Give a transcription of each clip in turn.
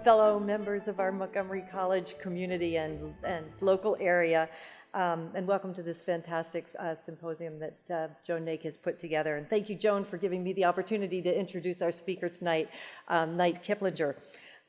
fellow members of our Montgomery College community and local area, and welcome to this fantastic symposium that Joan Naik has put together. And thank you, Joan, for giving me the opportunity to introduce our speaker tonight, Knight Kiplinger.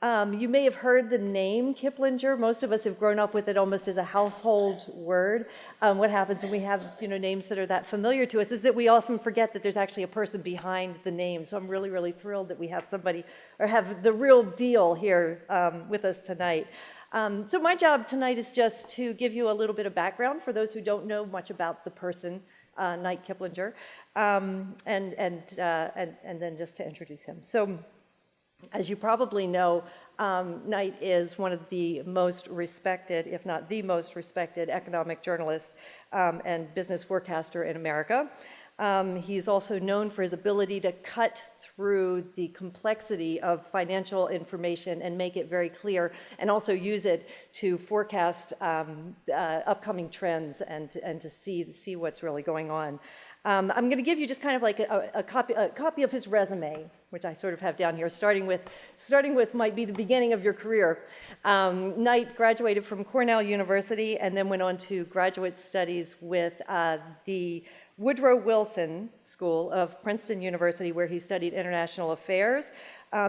You may have heard the name Kiplinger. Most of us have grown up with it almost as a household word. What happens when we have names that are that familiar to us is that we often forget that there's actually a person behind the name. So I'm really, really thrilled that we have somebody, or have the real deal here with us tonight. So my job tonight is just to give you a little bit of background for those who don't know much about the person, Knight Kiplinger, and then just to introduce him. So, as you probably know, Knight is one of the most respected, if not the most respected, economic journalist and business forecaster in America. He's also known for his ability to cut through the complexity of financial information and make it very clear, and also use it to forecast upcoming trends and to see what's really going on. I'm going to give you just kind of like a copy of his resume, which I sort of have down here, starting with might be the beginning of your career. Knight graduated from Cornell University and then went on to graduate studies with the Woodrow Wilson School of Princeton University, where he studied international affairs.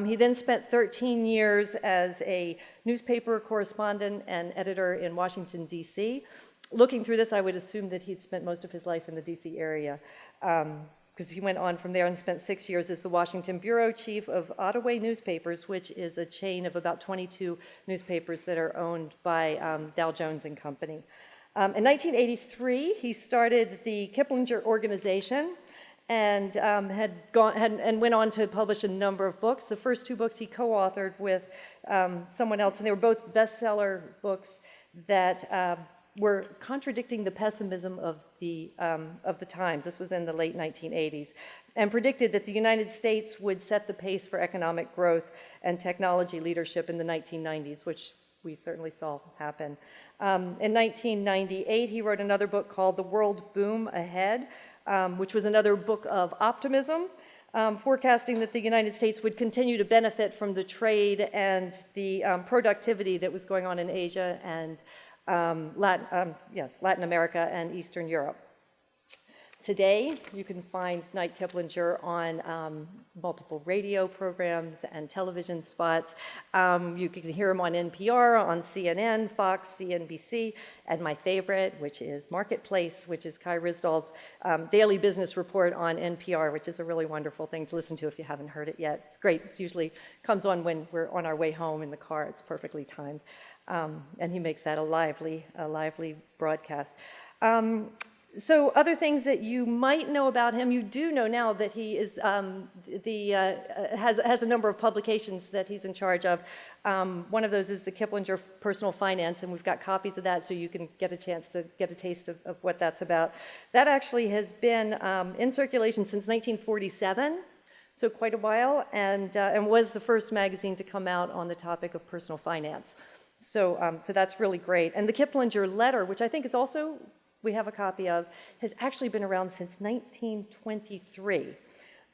He then spent 13 years as a newspaper correspondent and editor in Washington, D.C. Looking through this, I would assume that he'd spent most of his life in the D.C. area, because he went on from there and spent 6 years as the Washington bureau chief of Ottaway Newspapers, which is a chain of about 22 newspapers that are owned by Dow Jones and Company. In 1983, he started the Kiplinger Organization and went on to publish a number of books. The first two books he co-authored with someone else, and they were both bestseller books that were contradicting the pessimism of the times. This was in the late 1980s, and predicted that the United States would set the pace for economic growth and technology leadership in the 1990s, which we certainly saw happen. In 1998, he wrote another book called The World Boom Ahead, which was another book of optimism, forecasting that the United States would continue to benefit from the trade and the productivity that was going on in Asia and Latin America and Eastern Europe. Today, you can find Knight Kiplinger on multiple radio programs and television spots. You can hear him on NPR, on CNN, Fox, CNBC, and my favorite, which is Marketplace, which is Kai Ryssdal's daily business report on NPR, which is a really wonderful thing to listen to if you haven't heard it yet. It's great. It usually comes on when we're on our way home in the car. It's perfectly timed. And he makes that a lively broadcast. So other things that you might know about him, you do know now that he is has a number of publications that he's in charge of. One of those is the Kiplinger Personal Finance, and we've got copies of that so you can get a chance to get a taste of what that's about. That actually has been in circulation since 1947, so quite a while, and was the first magazine to come out on the topic of personal finance. So that's really great. And the Kiplinger Letter, which I think is also, we have a copy of, has actually been around since 1923.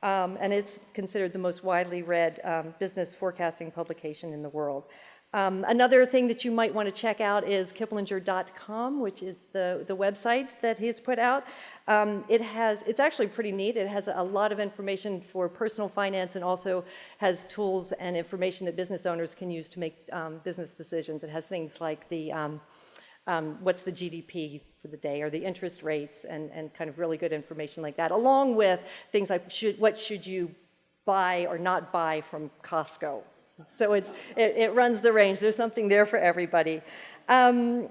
And it's considered the most widely read business forecasting publication in the world. Another thing that you might want to check out is Kiplinger.com, which is the website that he's put out. It's actually pretty neat. It has a lot of information for personal finance and also has tools and information that business owners can use to make business decisions. It has things like the what's the GDP for the day, or the interest rates, and kind of really good information like that, along with things like what should you buy or not buy from Costco. So it runs the range. There's something there for everybody. Mr.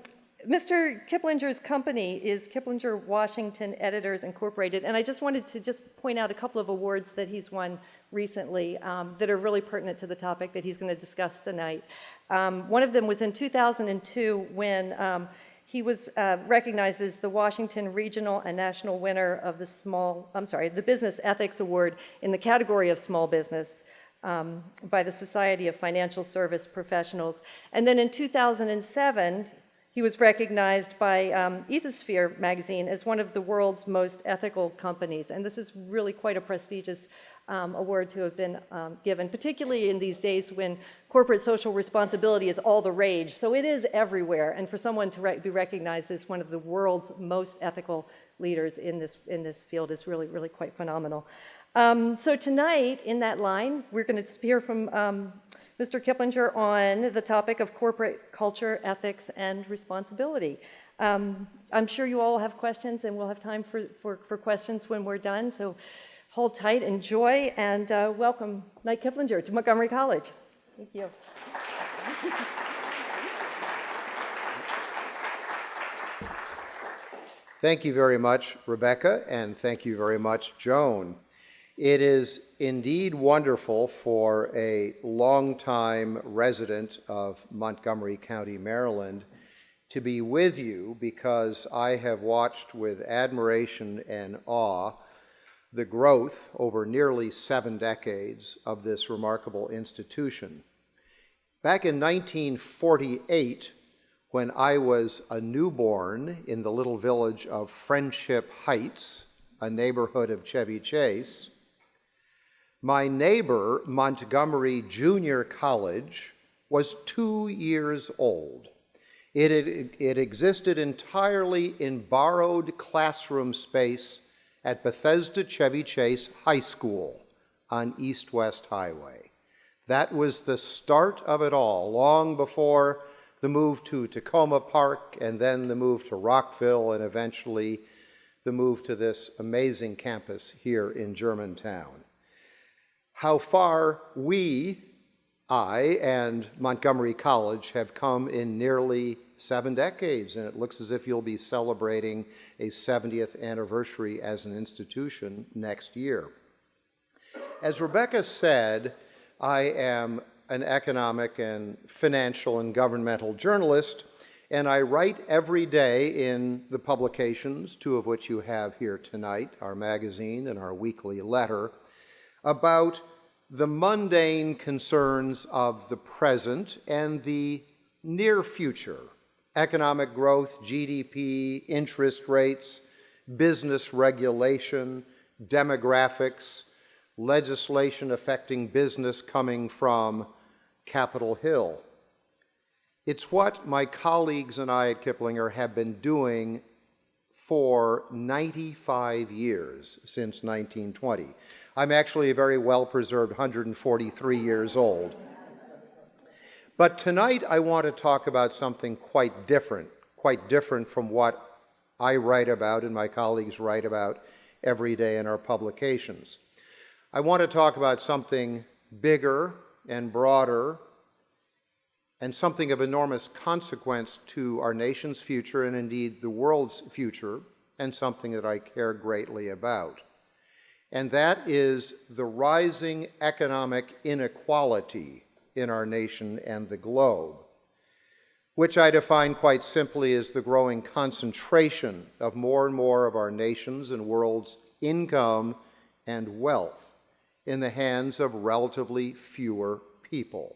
Kiplinger's company is Kiplinger Washington Editors Incorporated, and I just wanted to point out a couple of awards that he's won recently that are really pertinent to the topic that he's going to discuss tonight. One of them was in 2002 when he was recognized as the Washington Regional and National winner of the Business Ethics Award in the category of small business by the Society of Financial Service Professionals. And then in 2007, he was recognized by Ethisphere magazine as one of the world's most ethical companies. And this is really quite a prestigious award to have been given, particularly in these days when corporate social responsibility is all the rage. So it is everywhere, and for someone to be recognized as one of the world's most ethical leaders in this field is really, really quite phenomenal. So tonight, in that line, we're going to hear from Mr. Kiplinger on the topic of corporate culture, ethics, and responsibility. I'm sure you all have questions, and we'll have time for questions when we're done. So hold tight, enjoy, and welcome Knight Kiplinger to Montgomery College. Thank you. Thank you very much, Rebecca, and thank you very much, Joan. It is indeed wonderful for a longtime resident of Montgomery County, Maryland, to be with you, because I have watched with admiration and awe the growth over nearly 7 decades of this remarkable institution. Back in 1948, when I was a newborn in the little village of Friendship Heights, a neighborhood of Chevy Chase, my neighbor, Montgomery Junior College, was 2 years old. It existed entirely in borrowed classroom space at Bethesda Chevy Chase High School on East-West Highway. That was the start of it all, long before the move to Tacoma Park, and then the move to Rockville, and eventually the move to this amazing campus here in Germantown. How far I and Montgomery College have come in nearly 7 decades, and it looks as if you'll be celebrating a 70th anniversary as an institution next year. As Rebecca said, I am an economic and financial and governmental journalist, and I write every day in the publications, 2 of which you have here tonight, our magazine and our weekly letter, about the mundane concerns of the present and the near future: economic growth, GDP, interest rates, business regulation, demographics, legislation affecting business coming from Capitol Hill. It's what my colleagues and I at Kiplinger have been doing for 95 years, since 1920. I'm actually a very well-preserved 143 years old. But tonight I want to talk about something quite different from what I write about and my colleagues write about every day in our publications. I want to talk about something bigger and broader, and something of enormous consequence to our nation's future, and indeed the world's future, and something that I care greatly about. And that is the rising economic inequality in our nation and the globe, which I define quite simply as the growing concentration of more and more of our nation's and world's income and wealth in the hands of relatively fewer people.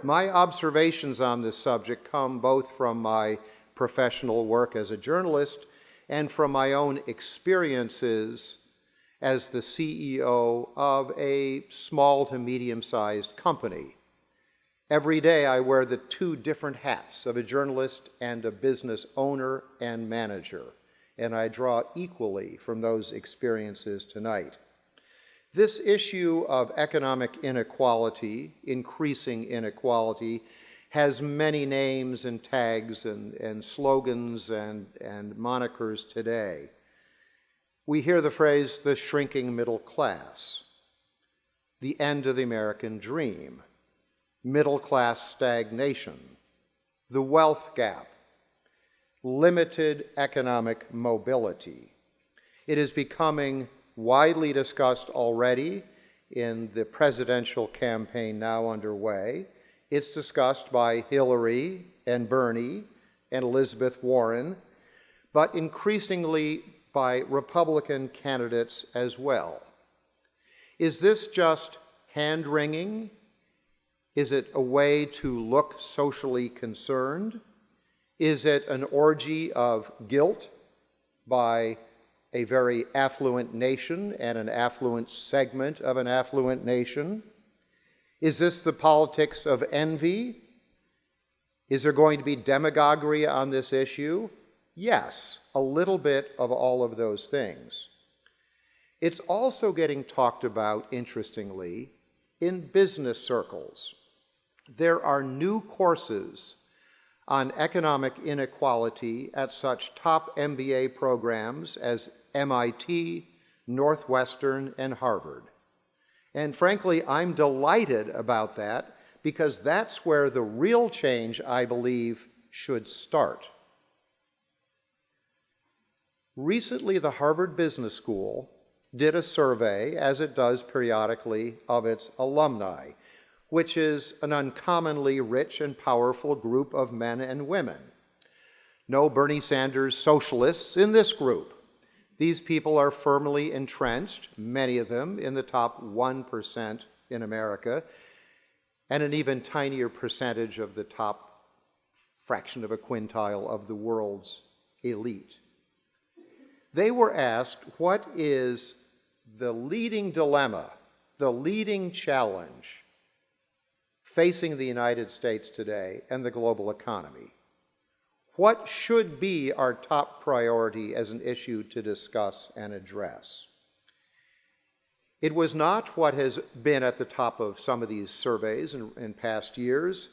My observations on this subject come both from my professional work as a journalist and from my own experiences as the CEO of a small to medium-sized company. Every day I wear the 2 different hats of a journalist and a business owner and manager, and I draw equally from those experiences tonight. This issue of economic inequality, increasing inequality, has many names and tags and slogans and monikers today. We hear the phrase, the shrinking middle class, the end of the American dream, middle class stagnation, the wealth gap, limited economic mobility. It is becoming widely discussed already in the presidential campaign now underway. It's discussed by Hillary and Bernie and Elizabeth Warren, but increasingly by Republican candidates as well. Is this just hand-wringing? Is it a way to look socially concerned? Is it an orgy of guilt by a very affluent nation and an affluent segment of an affluent nation? Is this the politics of envy? Is there going to be demagoguery on this issue? Yes, a little bit of all of those things. It's also getting talked about, interestingly, in business circles. There are new courses on economic inequality at such top MBA programs as MIT, Northwestern, and Harvard. And frankly, I'm delighted about that because that's where the real change, I believe, should start. Recently, the Harvard Business School did a survey, as it does periodically, of its alumni, which is an uncommonly rich and powerful group of men and women. No Bernie Sanders socialists in this group. These people are firmly entrenched, many of them in the top 1% in America, and an even tinier percentage of the top fraction of a quintile of the world's elite. They were asked, what is the leading dilemma, the leading challenge facing the United States today and the global economy? What should be our top priority as an issue to discuss and address? It was not what has been at the top of some of these surveys in past years: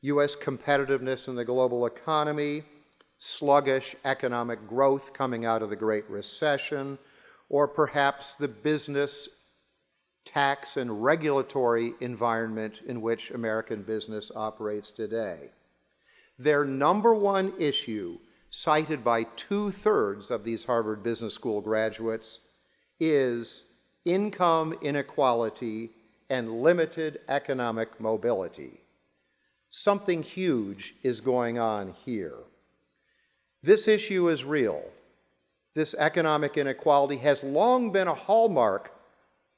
U.S. competitiveness in the global economy, sluggish economic growth coming out of the Great Recession, or perhaps the business, tax, and regulatory environment in which American business operates today. Their number one issue, cited by 2/3 of these Harvard Business School graduates, is income inequality and limited economic mobility. Something huge is going on here. This issue is real. This economic inequality has long been a hallmark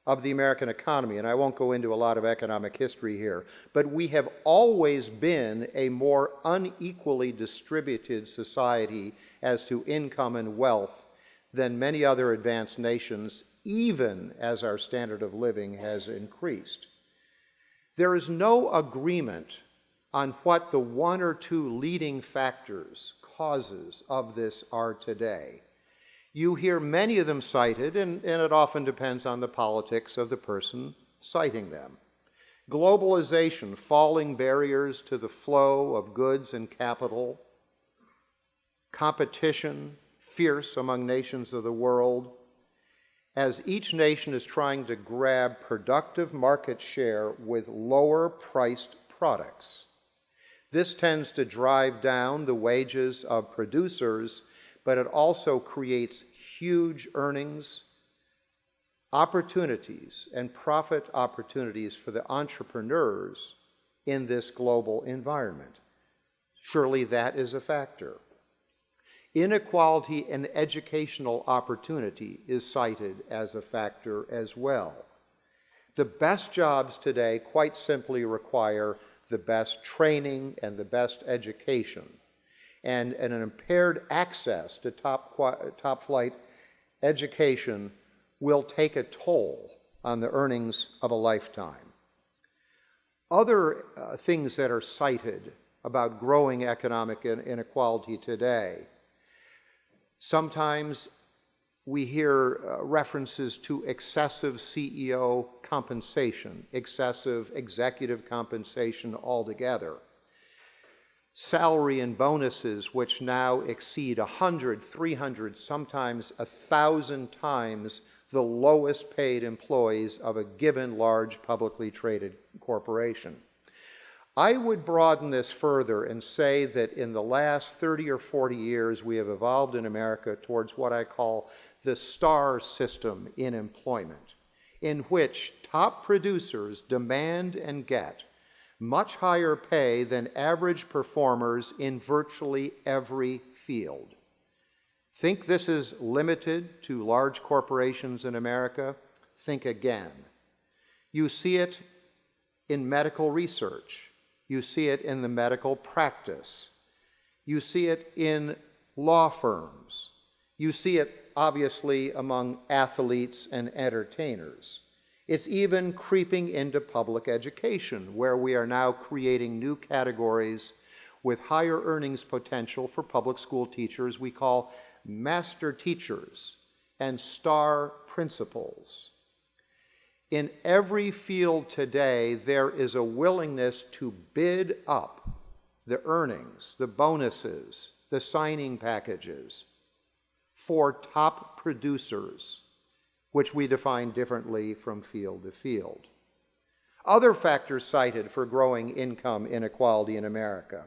of the American economy, and I won't go into a lot of economic history here, but we have always been a more unequally distributed society as to income and wealth than many other advanced nations, even as our standard of living has increased. There is no agreement on what the one or two leading factors, causes of this are today. You hear many of them cited, and it often depends on the politics of the person citing them. Globalization, falling barriers to the flow of goods and capital, competition, fierce among nations of the world, as each nation is trying to grab productive market share with lower priced products. This tends to drive down the wages of producers, but it also creates huge earnings, opportunities, and profit opportunities for the entrepreneurs in this global environment. Surely that is a factor. Inequality in educational opportunity is cited as a factor as well. The best jobs today quite simply require the best training and the best education. And an impaired access to top flight education will take a toll on the earnings of a lifetime. Other things that are cited about growing economic inequality today: sometimes we hear references to excessive CEO compensation, excessive executive compensation altogether. Salary and bonuses which now exceed 100, 300, sometimes 1,000 times the lowest paid employees of a given large publicly traded corporation. I would broaden this further and say that in the last 30 or 40 years, we have evolved in America towards what I call the star system in employment, in which top producers demand and get much higher pay than average performers in virtually every field. Think this is limited to large corporations in America? Think again. You see it in medical research. You see it in the medical practice. You see it in law firms. You see it obviously among athletes and entertainers. It's even creeping into public education, where we are now creating new categories with higher earnings potential for public school teachers we call master teachers and star principals. In every field today, there is a willingness to bid up the earnings, the bonuses, the signing packages for top producers, which we define differently from field to field. Other factors cited for growing income inequality in America: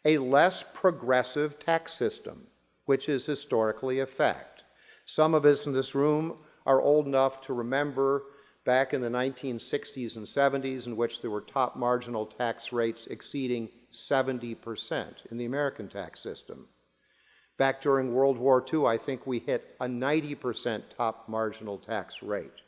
a less progressive tax system, which is historically a fact. Some of us in this room are old enough to remember back in the 1960s and 70s in which there were top marginal tax rates exceeding 70% in the American tax system. Back during World War II, I think we hit a 90% top marginal tax rate.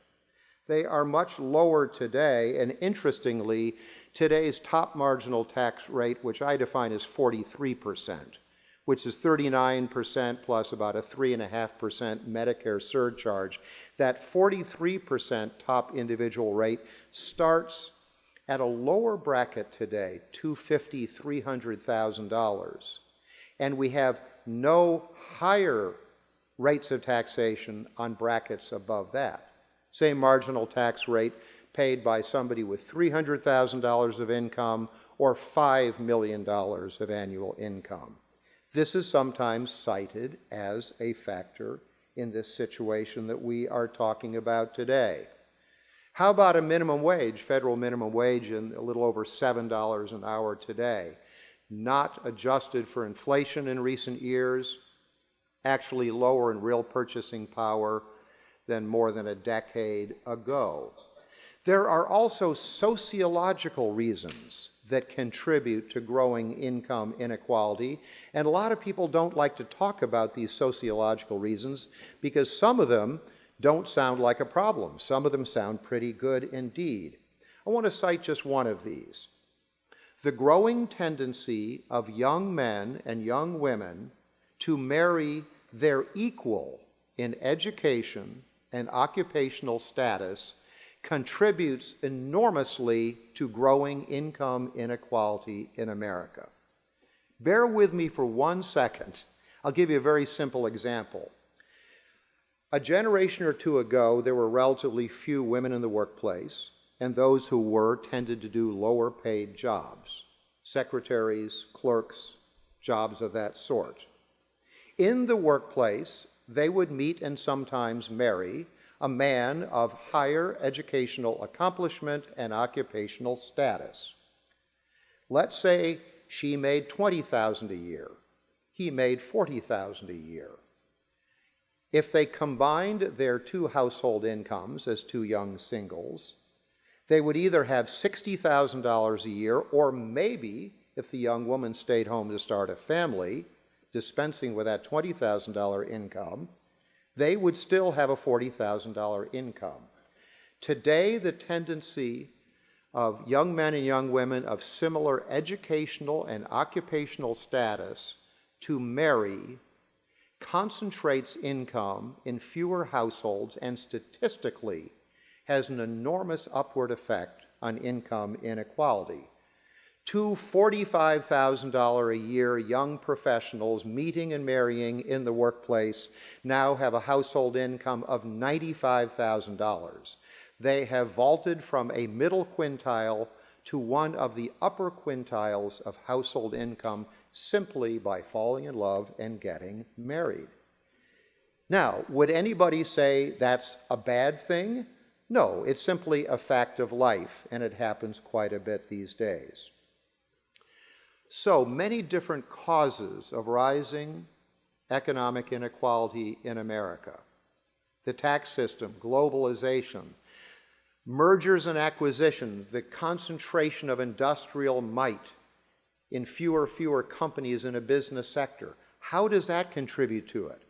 They are much lower today, and interestingly, today's top marginal tax rate, which I define as 43%, which is 39% plus about a 3.5% Medicare surcharge. That 43% top individual rate starts at a lower bracket today, $250,000, $300,000, and we have no higher rates of taxation on brackets above that. Same marginal tax rate paid by somebody with $300,000 of income or $5 million of annual income. This is sometimes cited as a factor in this situation that we are talking about today. How about a minimum wage, federal minimum wage, in a little over $7 an hour today? Not adjusted for inflation in recent years, actually lower in real purchasing power than more than a decade ago. There are also sociological reasons that contribute to growing income inequality, and a lot of people don't like to talk about these sociological reasons because some of them don't sound like a problem. Some of them sound pretty good indeed. I want to cite just one of these. The growing tendency of young men and young women to marry their equal in education and occupational status contributes enormously to growing income inequality in America. Bear with me for 1 second. I'll give you a very simple example. A generation or two ago, there were relatively few women in the workplace, and those who were tended to do lower paid jobs, secretaries, clerks, jobs of that sort. In the workplace, they would meet and sometimes marry a man of higher educational accomplishment and occupational status. Let's say she made $20,000 a year. He made $40,000 a year. If they combined their two household incomes as two young singles, they would either have $60,000 a year, or maybe, if the young woman stayed home to start a family, dispensing with that $20,000 income, they would still have a $40,000 income. Today, the tendency of young men and young women of similar educational and occupational status to marry concentrates income in fewer households and statistically has an enormous upward effect on income inequality. Two $45,000 a year young professionals meeting and marrying in the workplace now have a household income of $95,000. They have vaulted from a middle quintile to one of the upper quintiles of household income simply by falling in love and getting married. Now, would anybody say that's a bad thing? No, it's simply a fact of life, and it happens quite a bit these days. So many different causes of rising economic inequality in America: the tax system, globalization, mergers and acquisitions, the concentration of industrial might in fewer companies in a business sector. How does that contribute to it?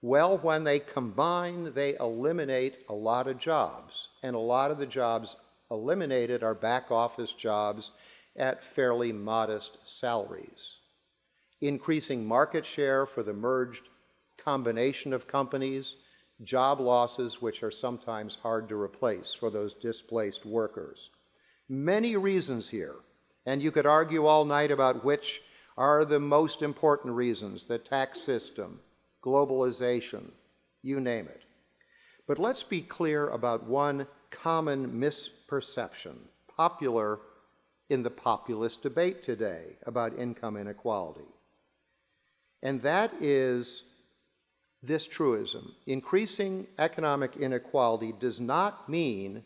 Well, when they combine, they eliminate a lot of jobs, and a lot of the jobs eliminated are back office jobs at fairly modest salaries. Increasing market share for the merged combination of companies, job losses which are sometimes hard to replace for those displaced workers. Many reasons here, and you could argue all night about which are the most important reasons: the tax system, globalization, you name it. But let's be clear about one common misperception, popular in the populist debate today about income inequality. And that is this truism: increasing economic inequality does not mean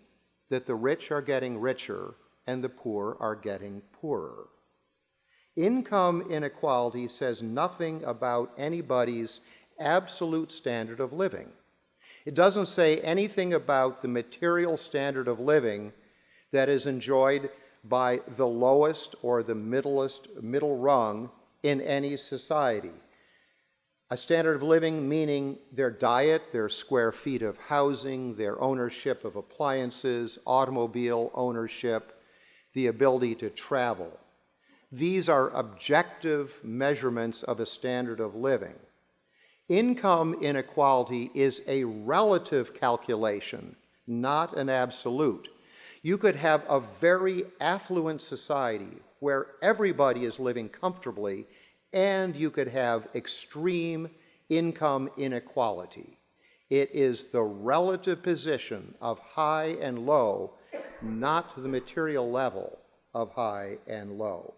that the rich are getting richer and the poor are getting poorer. Income inequality says nothing about anybody's absolute standard of living. It doesn't say anything about the material standard of living that is enjoyed by the lowest or the middle rung in any society. A standard of living meaning their diet, their square feet of housing, their ownership of appliances, automobile ownership, the ability to travel. These are objective measurements of a standard of living. Income inequality is a relative calculation, not an absolute. You could have a very affluent society where everybody is living comfortably, and you could have extreme income inequality. It is the relative position of high and low, not the material level of high and low.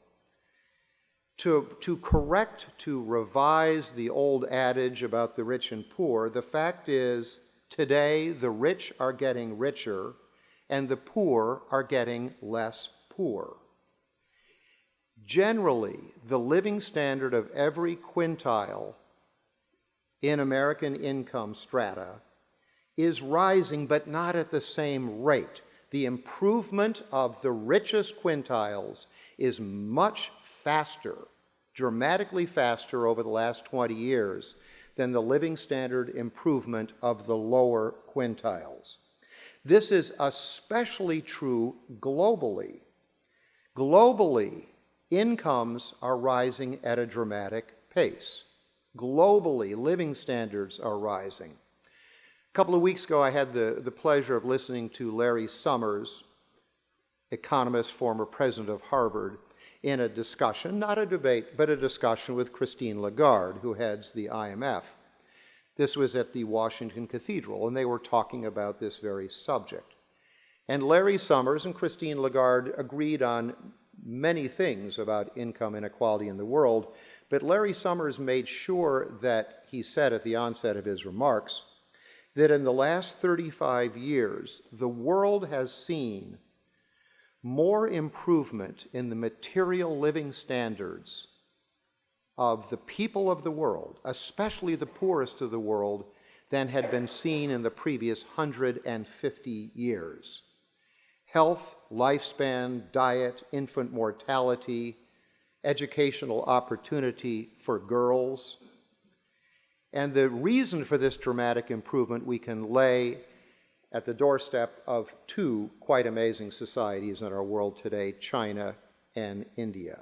To correct, to revise the old adage about the rich and poor, the fact is today the rich are getting richer and the poor are getting less poor. Generally, the living standard of every quintile in American income strata is rising, but not at the same rate. The improvement of the richest quintiles is much faster, dramatically faster over the last 20 years than the living standard improvement of the lower quintiles. This is especially true globally. Globally, incomes are rising at a dramatic pace. Globally, living standards are rising. A couple of weeks ago, I had the pleasure of listening to Larry Summers, economist, former president of Harvard, in a discussion, not a debate, but a discussion with Christine Lagarde, who heads the IMF. This was at the Washington Cathedral, and they were talking about this very subject. And Larry Summers and Christine Lagarde agreed on many things about income inequality in the world, but Larry Summers made sure that he said at the onset of his remarks that in the last 35 years, the world has seen more improvement in the material living standards of the people of the world, especially the poorest of the world, than had been seen in the previous 150 years. Health, lifespan, diet, infant mortality, educational opportunity for girls. And the reason for this dramatic improvement we can lay at the doorstep of two quite amazing societies in our world today, China and India,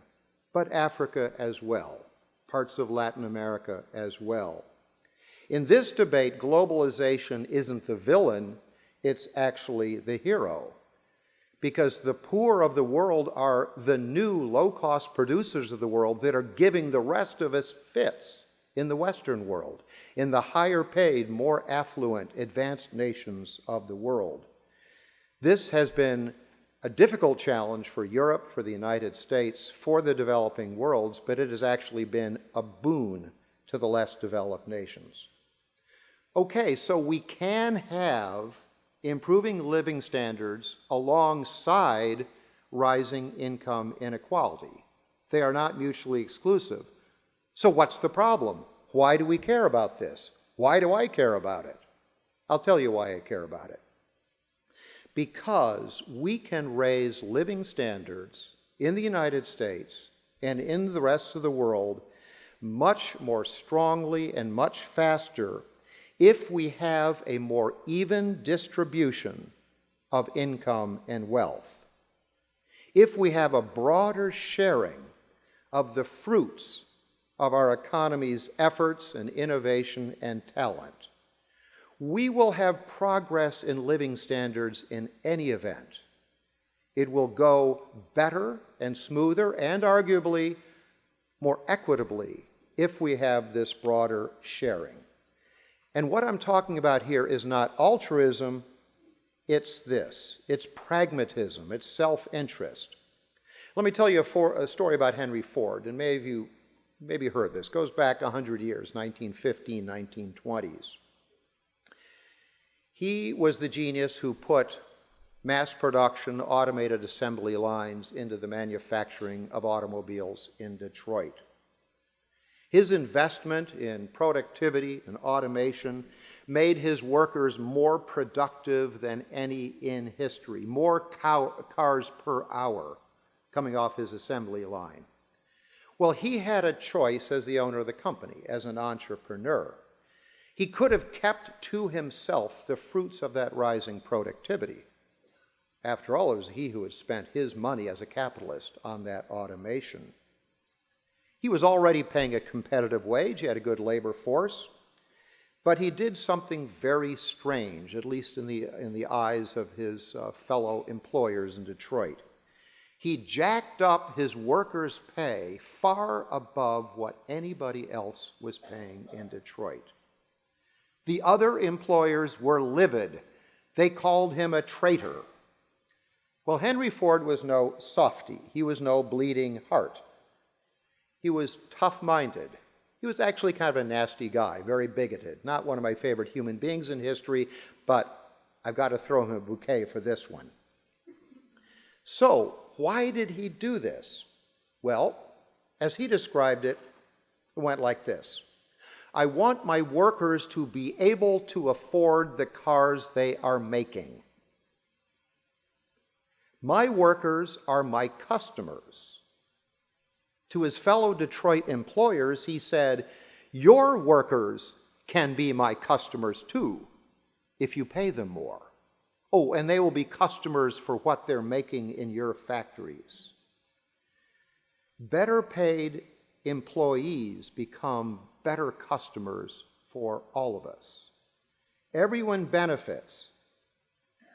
but Africa as well, parts of Latin America as well. In this debate, globalization isn't the villain, it's actually the hero, because the poor of the world are the new low-cost producers of the world that are giving the rest of us fits in the Western world, in the higher paid, more affluent, advanced nations of the world. This has been a difficult challenge for Europe, for the United States, for the developing worlds, but it has actually been a boon to the less developed nations. Okay, so we can have improving living standards alongside rising income inequality. They are not mutually exclusive. So what's the problem? Why do we care about this? Why do I care about it? I'll tell you why I care about it. Because we can raise living standards in the United States and in the rest of the world much more strongly and much faster if we have a more even distribution of income and wealth. If we have a broader sharing of the fruits of our economy's efforts and innovation and talent, we will have progress in living standards in any event. It will go better and smoother and arguably more equitably if we have this broader sharing. And what I'm talking about here is not altruism, it's this. It's pragmatism, it's self-interest. Let me tell you a story about Henry Ford, and many of you maybe heard this. It goes back 100 years, 1915, 1920s. He was the genius who put mass production, automated assembly lines into the manufacturing of automobiles in Detroit. His investment in productivity and automation made his workers more productive than any in history, more cars per hour coming off his assembly line. Well, he had a choice as the owner of the company, as an entrepreneur. He could have kept to himself the fruits of that rising productivity. After all, it was he who had spent his money as a capitalist on that automation. He was already paying a competitive wage, he had a good labor force, but he did something very strange, at least in the eyes of his fellow employers in Detroit. He jacked up his workers' pay far above what anybody else was paying in Detroit. The other employers were livid. They called him a traitor. Well, Henry Ford was no softy. He was no bleeding heart. He was tough-minded. He was actually kind of a nasty guy, very bigoted. Not one of my favorite human beings in history, but I've got to throw him a bouquet for this one. So, why did he do this? Well, as he described it, it went like this. I want my workers to be able to afford the cars they are making. My workers are my customers. To his fellow Detroit employers, he said, your workers can be my customers too, if you pay them more. Oh, and they will be customers for what they're making in your factories. Better paid employees become better customers for all of us. Everyone benefits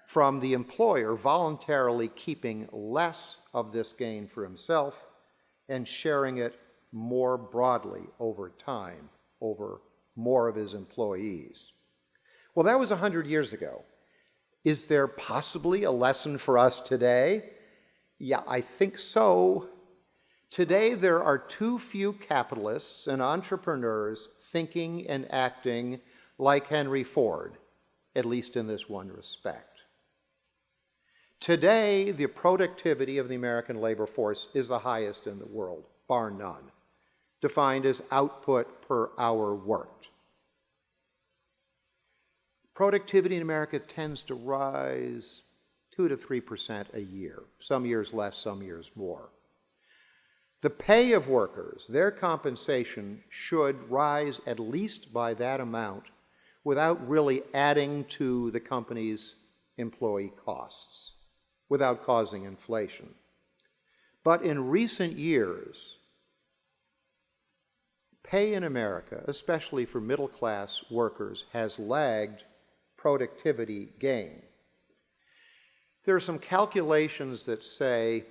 from the employer voluntarily keeping less of this gain for himself and sharing it more broadly over time, over more of his employees. Well, that was 100 years ago. Is there possibly a lesson for us today? Yeah, I think so. Today, there are too few capitalists and entrepreneurs thinking and acting like Henry Ford, at least in this one respect. Today, the productivity of the American labor force is the highest in the world, bar none, defined as output per hour worked. Productivity in America tends to rise 2 to 3% a year, some years less, some years more. The pay of workers, their compensation, should rise at least by that amount without really adding to the company's employee costs, without causing inflation. But in recent years, pay in America, especially for middle-class workers, has lagged productivity gain. There are some calculations that say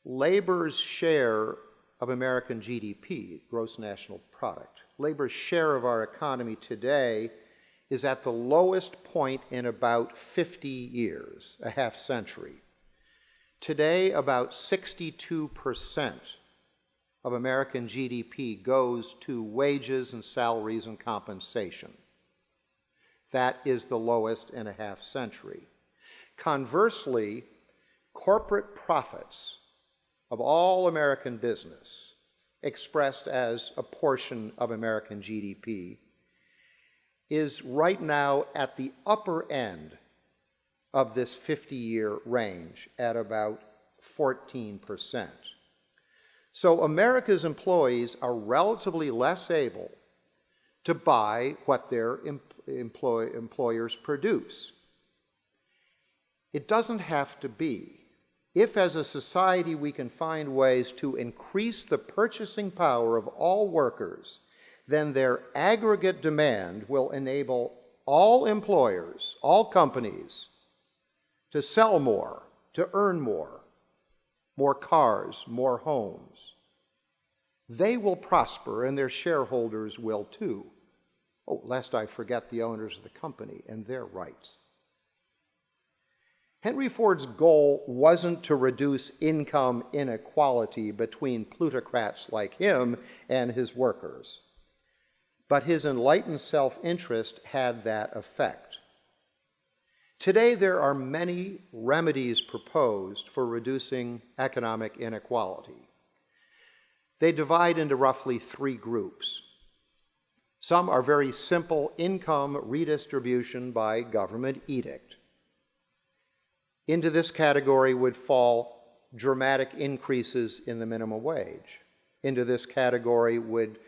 labor's share of American GDP, gross national product, labor's share of our economy today is at the lowest point in about 50 years, a half century. Today, about 62% of American GDP goes to wages and salaries and compensation. That is the lowest in a half century. Conversely, corporate profits of all American business, expressed as a portion of American GDP, is right now at the upper end of this 50-year range at about 14%. So America's employees are relatively less able to buy what their employers produce. It doesn't have to be. if as a society we can find ways to increase the purchasing power of all workers, then their aggregate demand will enable all employers, all companies, to sell more, to earn more cars, more homes. They will prosper and their shareholders will too. Oh, lest I forget the owners of the company and their rights. Henry Ford's goal wasn't to reduce income inequality between plutocrats like him and his workers, but his enlightened self-interest had that effect. Today, there are many remedies proposed for reducing economic inequality. They divide into roughly 3 groups. Some are very simple income redistribution by government edict. Into this category would fall dramatic increases in the minimum wage. Into this category would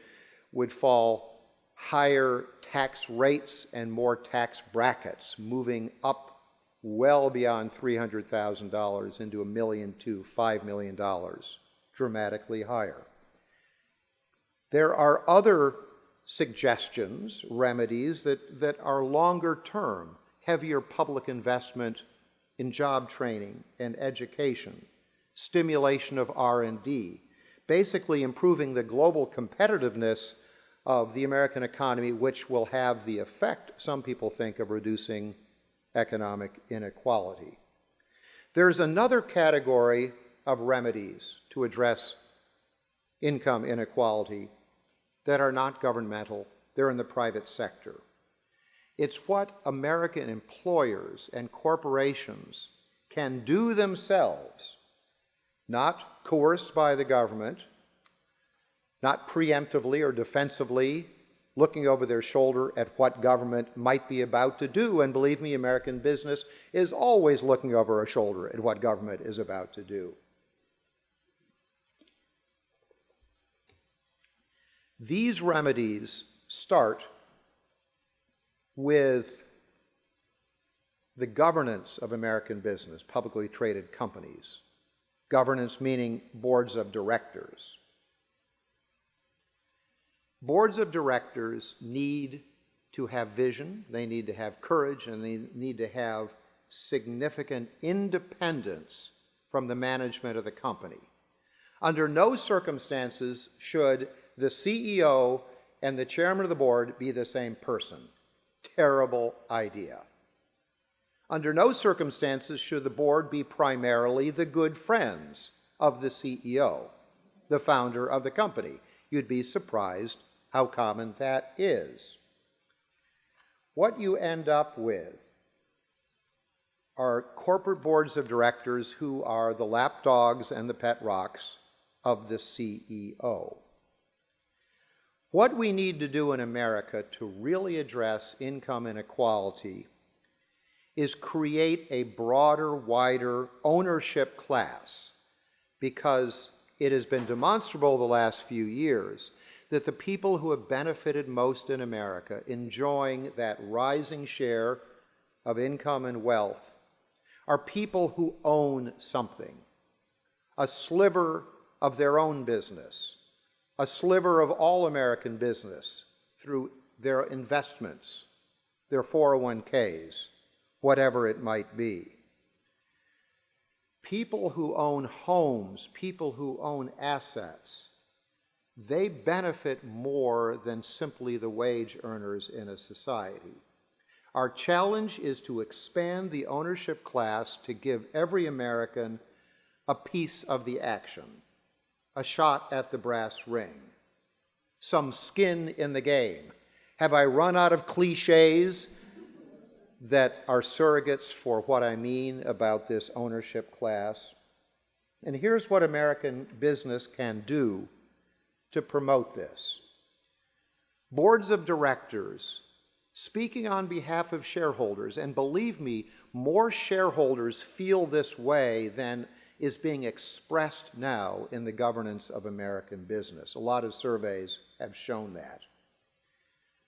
fall higher tax rates and more tax brackets, moving up well beyond $300,000 into $1 million to $5 million, dramatically higher. There are other suggestions, remedies that are longer term, heavier public investment in job training and education, stimulation of R&D, basically improving the global competitiveness of the American economy, which will have the effect, some people think, of reducing economic inequality. There's another category of remedies to address income inequality that are not governmental, they're in the private sector. It's what American employers and corporations can do themselves, not coerced by the government, not preemptively or defensively looking over their shoulder at what government might be about to do. And believe me, American business is always looking over a shoulder at what government is about to do. These remedies start with the governance of American business, publicly traded companies. Governance meaning boards of directors. Boards of directors need to have vision, they need to have courage, and they need to have significant independence from the management of the company. Under no circumstances should the CEO and the chairman of the board be the same person. Terrible idea. Under no circumstances should the board be primarily the good friends of the CEO, the founder of the company. You'd be surprised how common that is. What you end up with are corporate boards of directors who are the lapdogs and the pet rocks of the CEO. What we need to do in America to really address income inequality is create a broader, wider ownership class, because it has been demonstrable the last few years that the people who have benefited most in America, enjoying that rising share of income and wealth, are people who own something, a sliver of their own business, a sliver of all American business through their investments, their 401ks, whatever it might be. People who own homes, people who own assets, they benefit more than simply the wage earners in a society. Our challenge is to expand the ownership class to give every American a piece of the action, a shot at the brass ring, some skin in the game. Have I run out of cliches that are surrogates for what I mean about this ownership class? And here's what American business can do to promote this. Boards of directors speaking on behalf of shareholders, and believe me, more shareholders feel this way than is being expressed now in the governance of American business. A lot of surveys have shown that.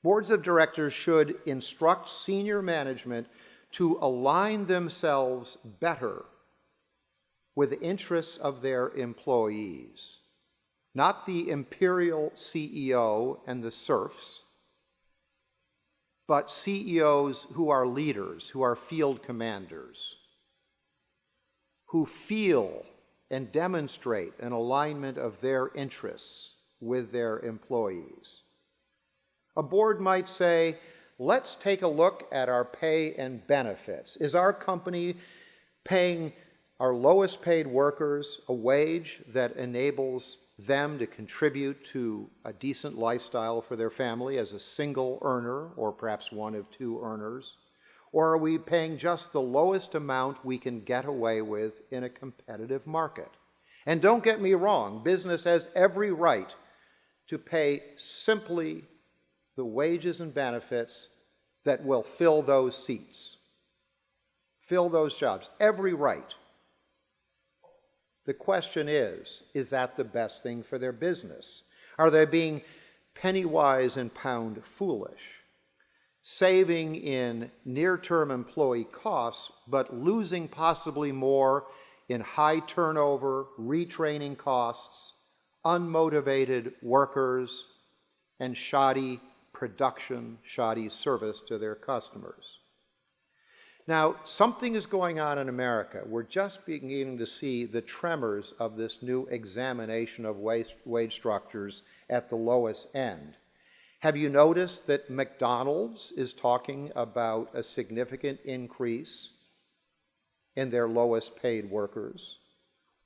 Boards of directors should instruct senior management to align themselves better with the interests of their employees, not the imperial CEO and the serfs, but CEOs who are leaders, who are field commanders, who feel and demonstrate an alignment of their interests with their employees. A board might say, let's take a look at our pay and benefits. Is our company paying our lowest paid workers a wage that enables them to contribute to a decent lifestyle for their family as a single earner, or perhaps one of two earners? Or are we paying just the lowest amount we can get away with in a competitive market? And don't get me wrong, business has every right to pay simply the wages and benefits that will fill those seats, fill those jobs, every right. The question is that the best thing for their business? Are they being penny wise and pound foolish, saving in near-term employee costs, but losing possibly more in high turnover, retraining costs, unmotivated workers, and shoddy production, shoddy service to their customers? Now, something is going on in America. We're just beginning to see the tremors of this new examination of wage structures at the lowest end. Have you noticed that McDonald's is talking about a significant increase in their lowest paid workers?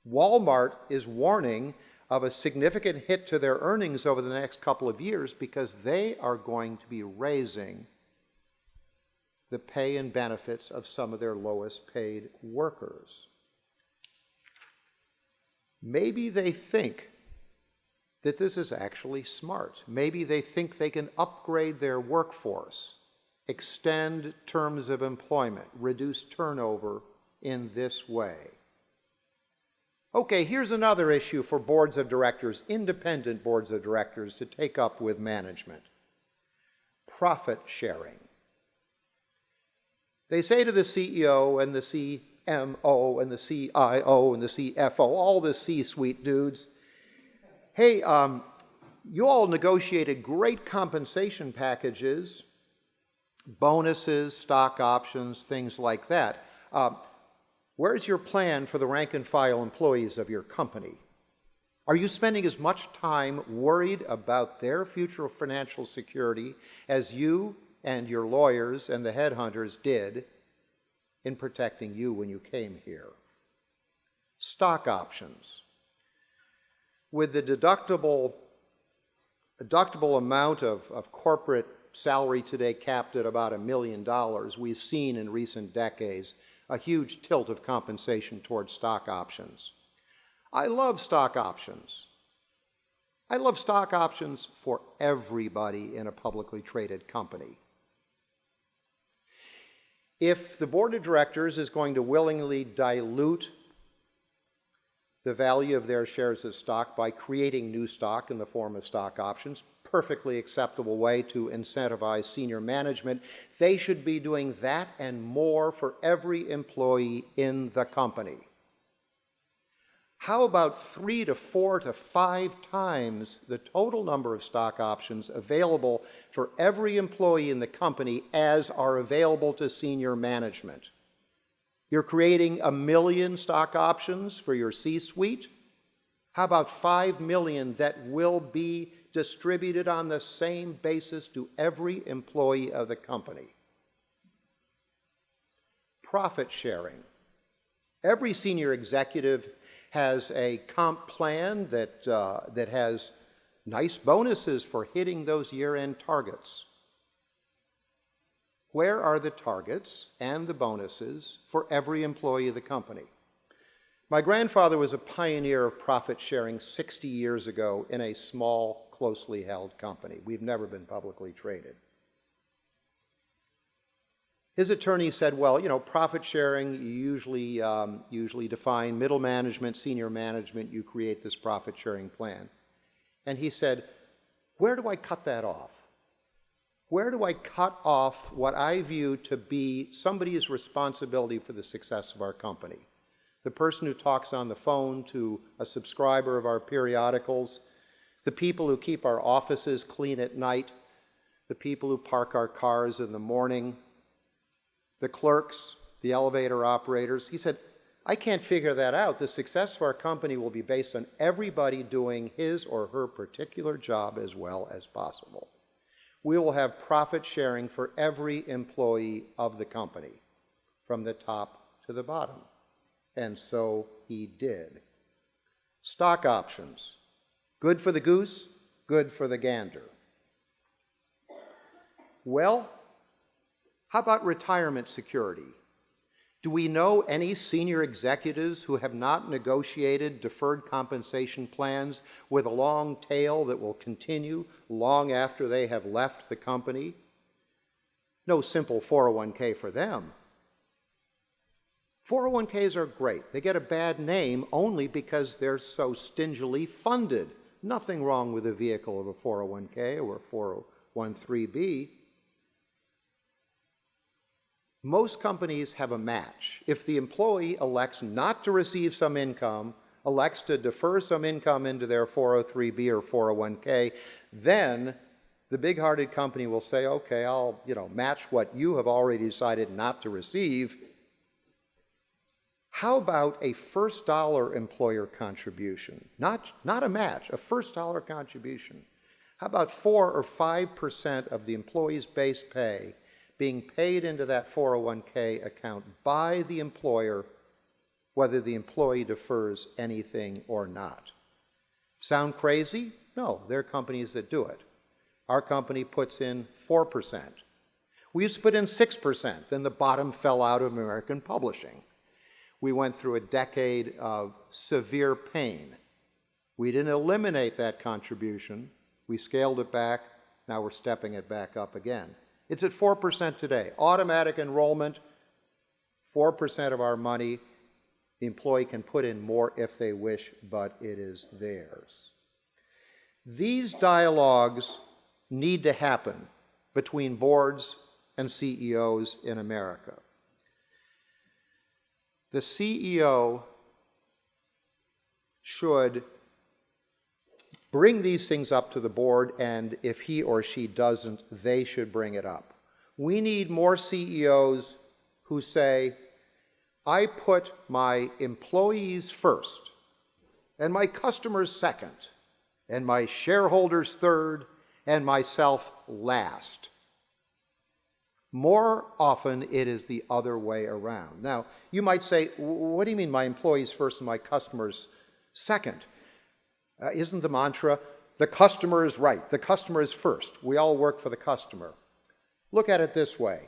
Walmart is warning of a significant hit to their earnings over the next couple of years because they are going to be raising the pay and benefits of some of their lowest paid workers. Maybe they think that this is actually smart. Maybe they think they can upgrade their workforce, extend terms of employment, reduce turnover in this way. Okay, here's another issue for boards of directors, independent boards of directors, to take up with management: profit sharing. They say to the CEO and the CMO and the CIO and the CFO, all the C-suite dudes, hey, you all negotiated great compensation packages, bonuses, stock options, things like that. Where's your plan for the rank and file employees of your company? Are you spending as much time worried about their future financial security as you and your lawyers and the headhunters did in protecting you when you came here? Stock options. With the deductible amount of corporate salary today capped at about $1 million, we've seen in recent decades a huge tilt of compensation towards stock options. I love stock options. I love stock options for everybody in a publicly traded company. If the board of directors is going to willingly dilute the value of their shares of stock by creating new stock in the form of stock options, perfectly acceptable way to incentivize senior management, they should be doing that and more for every employee in the company. How about 3 to 4 to 5 times the total number of stock options available for every employee in the company as are available to senior management? You're creating 1 million stock options for your C-suite. How about 5 million that will be distributed on the same basis to every employee of the company? Profit sharing. Every senior executive has a comp plan that has nice bonuses for hitting those year-end targets. Where are the targets and the bonuses for every employee of the company? My grandfather was a pioneer of profit sharing 60 years ago in a small, closely held company. We've never been publicly traded. His attorney said, well, you know, profit sharing, you usually define middle management, senior management, you create this profit sharing plan. And he said, where do I cut that off? Where do I cut off what I view to be somebody's responsibility for the success of our company? the person who talks on the phone to a subscriber of our periodicals, the people who keep our offices clean at night, the people who park our cars in the morning, the clerks, the elevator operators. He said, I can't figure that out. The success of our company will be based on everybody doing his or her particular job as well as possible. We will have profit sharing for every employee of the company, from the top to the bottom. And so he did. Stock options. Good for the goose, good for the gander. Well, how about retirement security? Do we know any senior executives who have not negotiated deferred compensation plans with a long tail that will continue long after they have left the company? No simple 401k for them. 401ks are great. They get a bad name only because they're so stingily funded. Nothing wrong with the vehicle of a 401k or a 401(b). Most companies have a match. If the employee elects not to receive some income, elects to defer some income into their 403(b) or 401k, then the big-hearted company will say, okay, I'll match what you have already decided not to receive. How about a first dollar employer contribution? Not a match, a first dollar contribution. How about 4 or 5% of the employee's base pay being paid into that 401k account by the employer, whether the employee defers anything or not? Sound crazy? No, there are companies that do it. Our company puts in 4%. We used to put in 6%, then the bottom fell out of American publishing. We went through a decade of severe pain. We didn't eliminate that contribution. We scaled it back. Now we're stepping it back up again. It's at 4% today. Automatic enrollment, 4% of our money. The employee can put in more if they wish, but it is theirs. These dialogues need to happen between boards and CEOs in America. The CEO should bring these things up to the board, and if he or she doesn't, they should bring it up. We need more CEOs who say, I put my employees first, and my customers second, and my shareholders third, and myself last. More often, it is the other way around. Now, you might say, what do you mean my employees first and my customers second? Isn't the mantra, the customer is right, the customer is first. We all work for the customer. Look at it this way.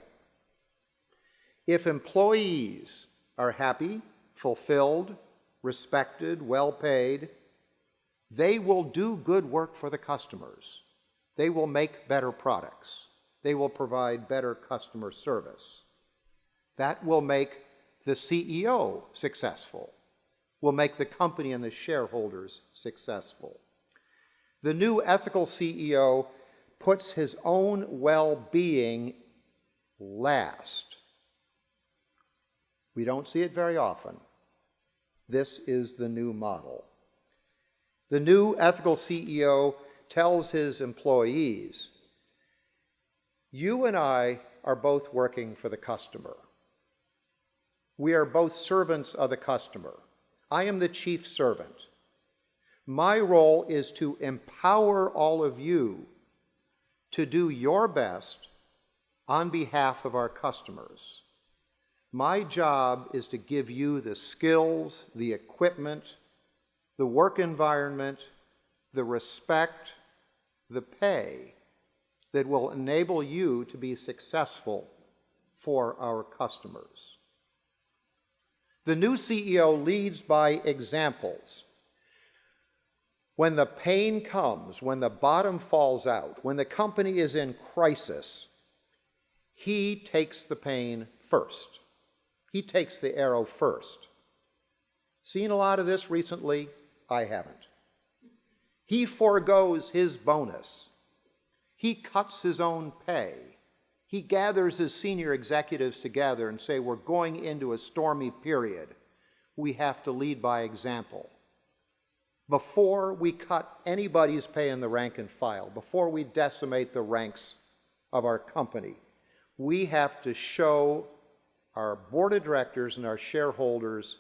If employees are happy, fulfilled, respected, well paid, they will do good work for the customers. They will make better products. They will provide better customer service. That will make the CEO successful, will make the company and the shareholders successful. The new ethical CEO puts his own well-being last. We don't see it very often. This is the new model. The new ethical CEO tells his employees, you and I are both working for the customer. We are both servants of the customer. I am the chief servant. My role is to empower all of you to do your best on behalf of our customers. My job is to give you the skills, the equipment, the work environment, the respect, the pay that will enable you to be successful for our customers. The new CEO leads by examples. When the pain comes, when the bottom falls out, when the company is in crisis, he takes the pain first. He takes the arrow first. Seen a lot of this recently? I haven't. He forgoes his bonus. He cuts his own pay. He gathers his senior executives together and say, we're going into a stormy period. we have to lead by example. Before we cut anybody's pay in the rank and file, before we decimate the ranks of our company, we have to show our board of directors and our shareholders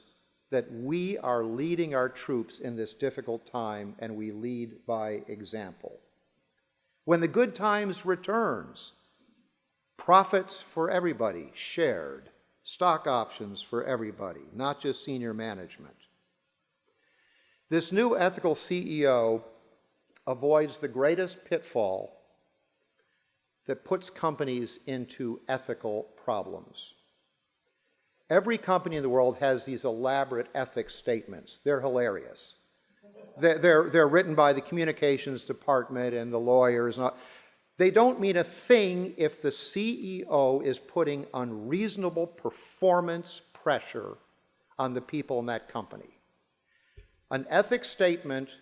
that we are leading our troops in this difficult time, and we lead by example. When the good times returns, profits for everybody shared, stock options for everybody, not just senior management. This new ethical CEO avoids the greatest pitfall that puts companies into ethical problems. Every company in the world has these elaborate ethics statements. They're hilarious. They're written by the communications department and the lawyers. And all. They don't mean a thing if the CEO is putting unreasonable performance pressure on the people in that company. An ethics statement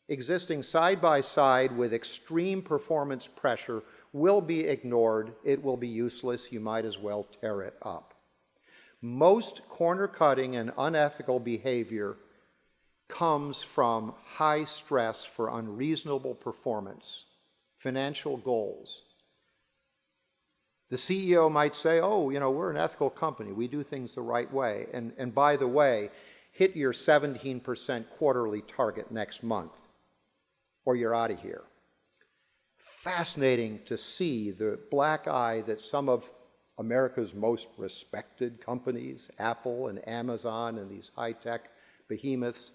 existing side by side with extreme performance pressure will be ignored. It will be useless. You might as well tear it up. Most corner-cutting and unethical behavior comes from high stress for unreasonable performance, financial goals. The CEO might say, oh, you know, we're an ethical company. We do things the right way. And by the way, hit your 17% quarterly target next month, or you're out of here. Fascinating to see the black eye that some of America's most respected companies, Apple and Amazon and these high-tech behemoths,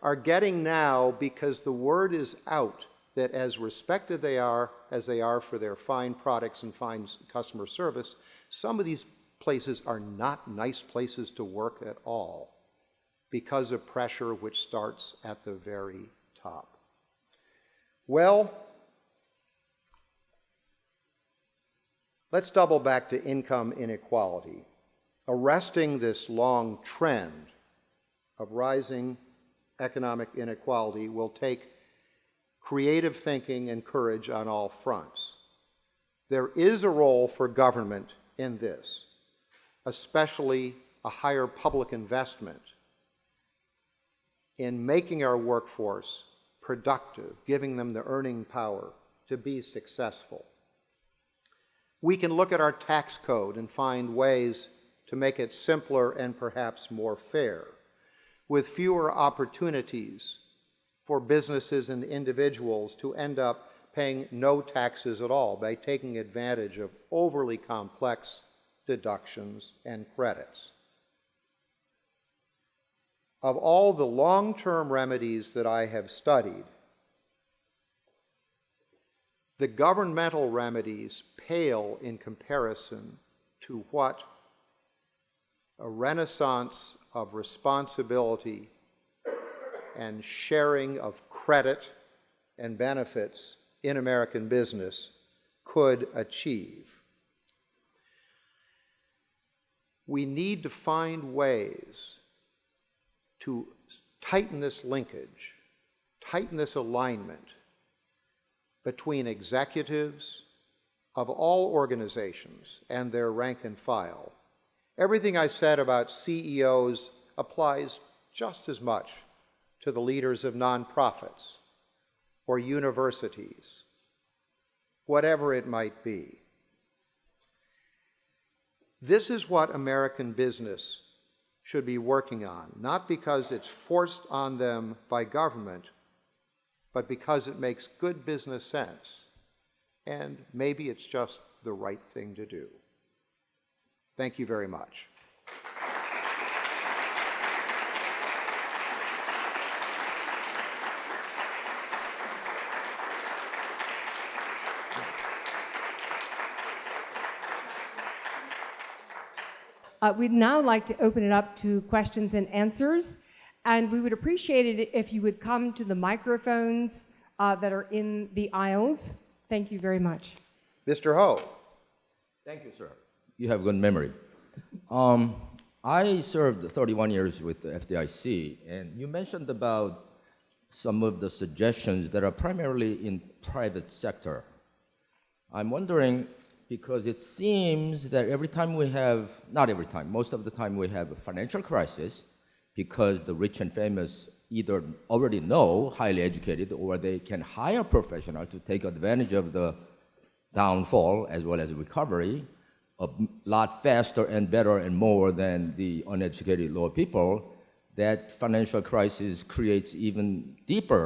are getting now because the word is out that as respected as they are for their fine products and fine customer service, some of these places are not nice places to work at all because of pressure which starts at the very top. Well, let's double back to income inequality. Arresting this long trend of rising economic inequality will take creative thinking and courage on all fronts. There is a role for government in this, especially a higher public investment in making our workforce productive, giving them the earning power to be successful. We can look at our tax code and find ways to make it simpler and perhaps more fair, with fewer opportunities for businesses and individuals to end up paying no taxes at all by taking advantage of overly complex deductions and credits. Of all the long-term remedies that I have studied, the governmental remedies pale in comparison to what a renaissance of responsibility and sharing of credit and benefits in American business could achieve. We need to find ways to tighten this linkage, tighten this alignment between executives of all organizations and their rank and file. Everything I said about CEOs applies just as much to the leaders of nonprofits or universities, whatever it might be. This is what American business should be working on, not because it's forced on them by government, but because it makes good business sense, and maybe it's just the right thing to do. Thank you very much. We'd now like to open it up to questions and answers, and we would appreciate it if you would come to the microphones that are in the aisles. Thank you very much. Mr. Ho. Thank you, sir. You have good memory. I served 31 years with the FDIC, and you mentioned about some of the suggestions that are primarily in private sector. I'm wondering, because it seems that every time we have, not every time, most of the time we have a financial crisis, because the rich and famous either already know highly educated or they can hire professionals to take advantage of the downfall as well as recovery a lot faster and better and more than the uneducated lower people, that financial crisis creates even deeper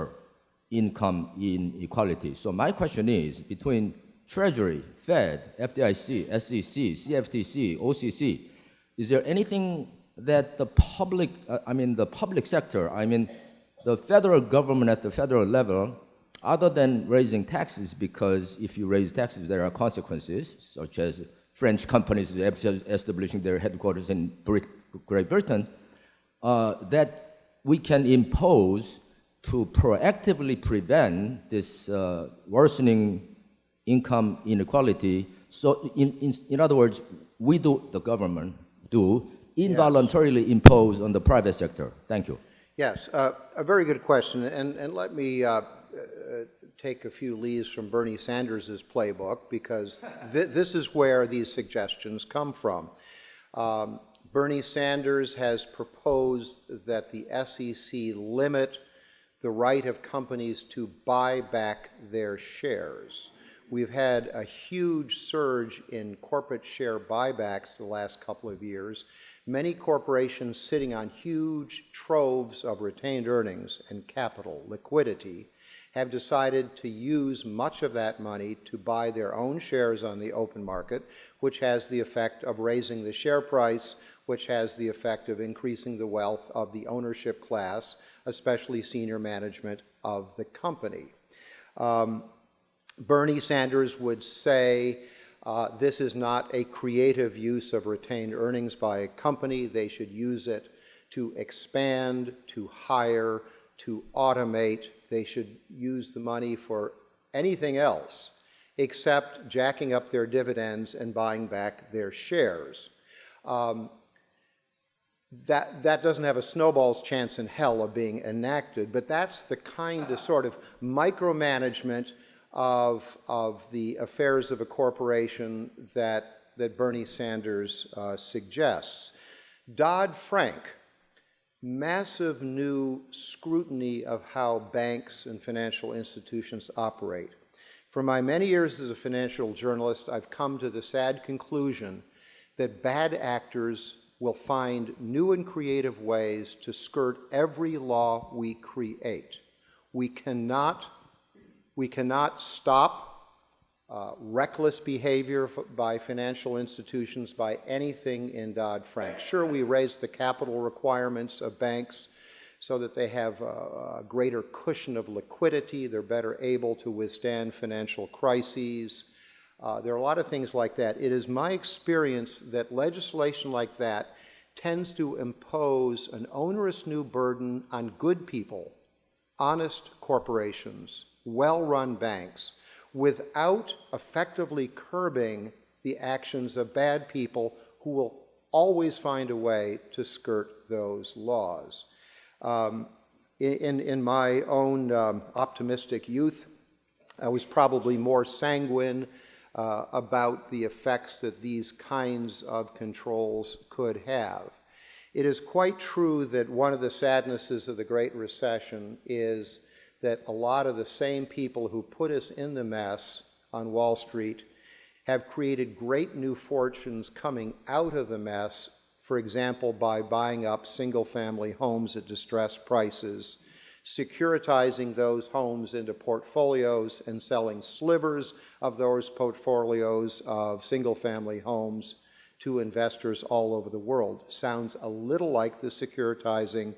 income inequality. So my question is, between Treasury, Fed, FDIC, SEC, CFTC, OCC, is there anything that the public sector, the federal government at the federal level, other than raising taxes, because if you raise taxes, there are consequences, such as French companies establishing their headquarters in Great Britain, that we can impose to proactively prevent this worsening income inequality. So in other words, the government involuntarily impose on the private sector. Thank you. Yes, a very good question, and let me take a few leaves from Bernie Sanders' playbook, because this is where these suggestions come from. Bernie Sanders has proposed that the SEC limit the right of companies to buy back their shares. We've had a huge surge in corporate share buybacks the last couple of years. Many corporations sitting on huge troves of retained earnings and capital, liquidity, have decided to use much of that money to buy their own shares on the open market, which has the effect of raising the share price, which has the effect of increasing the wealth of the ownership class, especially senior management of the company. Bernie Sanders would say this is not a creative use of retained earnings by a company. They should use it to expand, to hire, to automate. They should use the money for anything else except jacking up their dividends and buying back their shares. That doesn't have a snowball's chance in hell of being enacted, but that's the kind of sort of micromanagement of the affairs of a corporation that Bernie Sanders suggests. Dodd-Frank, massive new scrutiny of how banks and financial institutions operate. For my many years as a financial journalist, I've come to the sad conclusion that bad actors will find new and creative ways to skirt every law we create. We cannot stop reckless behavior by financial institutions by anything in Dodd-Frank. Sure, we raised the capital requirements of banks so that they have a greater cushion of liquidity. They're better able to withstand financial crises. There are a lot of things like that. It is my experience that legislation like that tends to impose an onerous new burden on good people, honest corporations, well-run banks, without effectively curbing the actions of bad people who will always find a way to skirt those laws. In my own optimistic youth, I was probably more sanguine about the effects that these kinds of controls could have. It is quite true that one of the sadnesses of the Great Recession is that a lot of the same people who put us in the mess on Wall Street have created great new fortunes coming out of the mess, for example, by buying up single-family homes at distressed prices, securitizing those homes into portfolios and selling slivers of those portfolios of single-family homes to investors all over the world. Sounds a little like the securitizing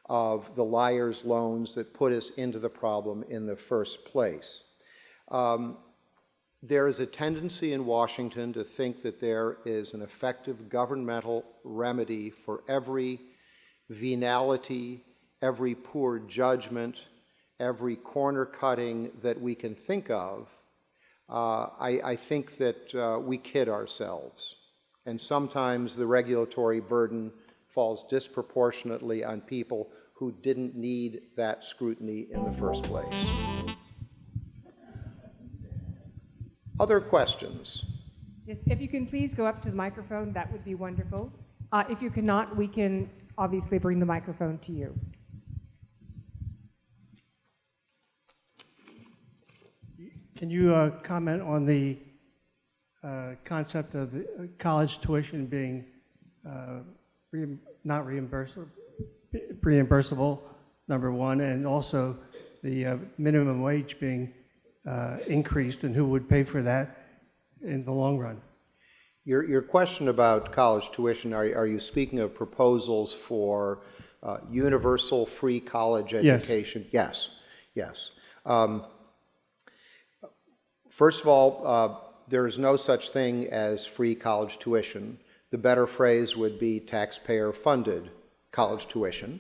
of the liar's loans that put us into the problem in the first place. There is a tendency in Washington to think that there is an effective governmental remedy for every venality, every poor judgment, every corner cutting that we can think of. I think that we kid ourselves, and sometimes the regulatory burden falls disproportionately on people who didn't need that scrutiny in the first place. Other questions? Yes, if you can please go up to the microphone, that would be wonderful. If you cannot, we can obviously bring the microphone to you. Can you comment on the concept of the college tuition being not reimbursable, number one, and also the minimum wage being increased, and who would pay for that in the long run? Your question about college tuition, are you speaking of proposals for universal free college education? Yes, yes. First of all, there is no such thing as free college tuition. The better phrase would be taxpayer-funded college tuition.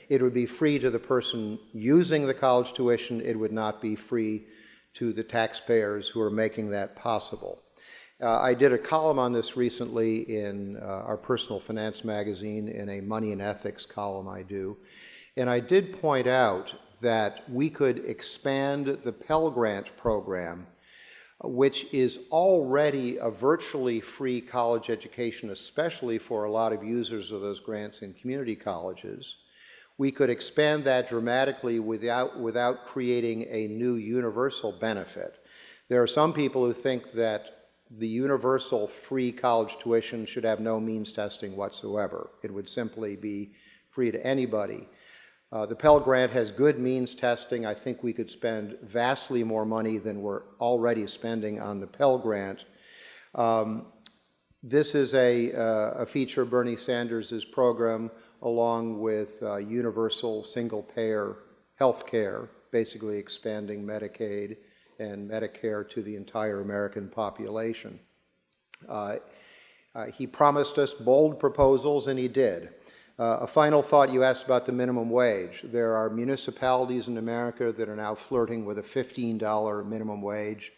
It would be free to the person using the college tuition. It would not be free to the taxpayers who are making that possible. I did a column on this recently in our personal finance magazine, in a money and ethics column I do, and I did point out that we could expand the Pell Grant program, which is already a virtually free college education, especially for a lot of users of those grants in community colleges. We could expand that dramatically without creating a new universal benefit. There are some people who think that the universal free college tuition should have no means testing whatsoever. It would simply be free to anybody. The Pell Grant has good means testing. I think we could spend vastly more money than we're already spending on the Pell Grant. This is a feature of Bernie Sanders' program, along with universal single-payer health care, basically expanding Medicaid and Medicare to the entire American population. He promised us bold proposals, and he did. A final thought, you asked about the minimum wage. There are municipalities in America that are now flirting with a $15 minimum wage,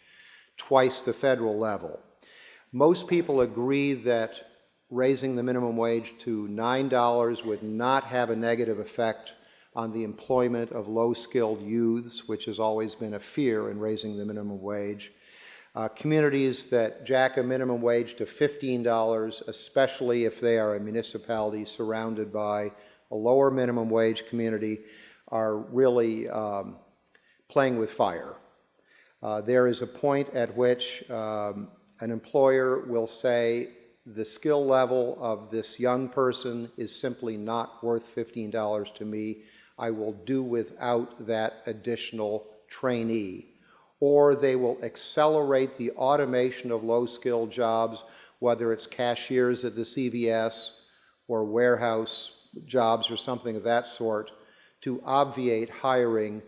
twice the federal level. Most people agree that raising the minimum wage to $9 would not have a negative effect on the employment of low-skilled youths, which has always been a fear in raising the minimum wage. Communities that jack a minimum wage to $15, especially if they are a municipality surrounded by a lower minimum wage community, are really playing with fire. There is a point at which an employer will say, the skill level of this young person is simply not worth $15 to me. I will do without that additional trainee. Or they will accelerate the automation of low-skilled jobs, whether it's cashiers at the CVS or warehouse jobs or something of that sort, to obviate hiring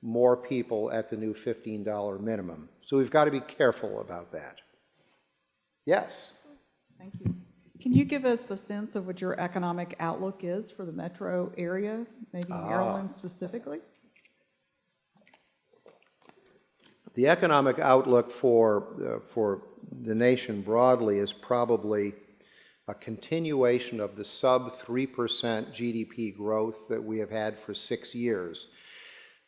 more people at the new $15 minimum. So we've got to be careful about that. Yes? Thank you. Can you give us a sense of what your economic outlook is for the metro area, maybe Maryland specifically? The economic outlook for the nation broadly is probably a continuation of the sub-3% GDP growth that we have had for 6 years.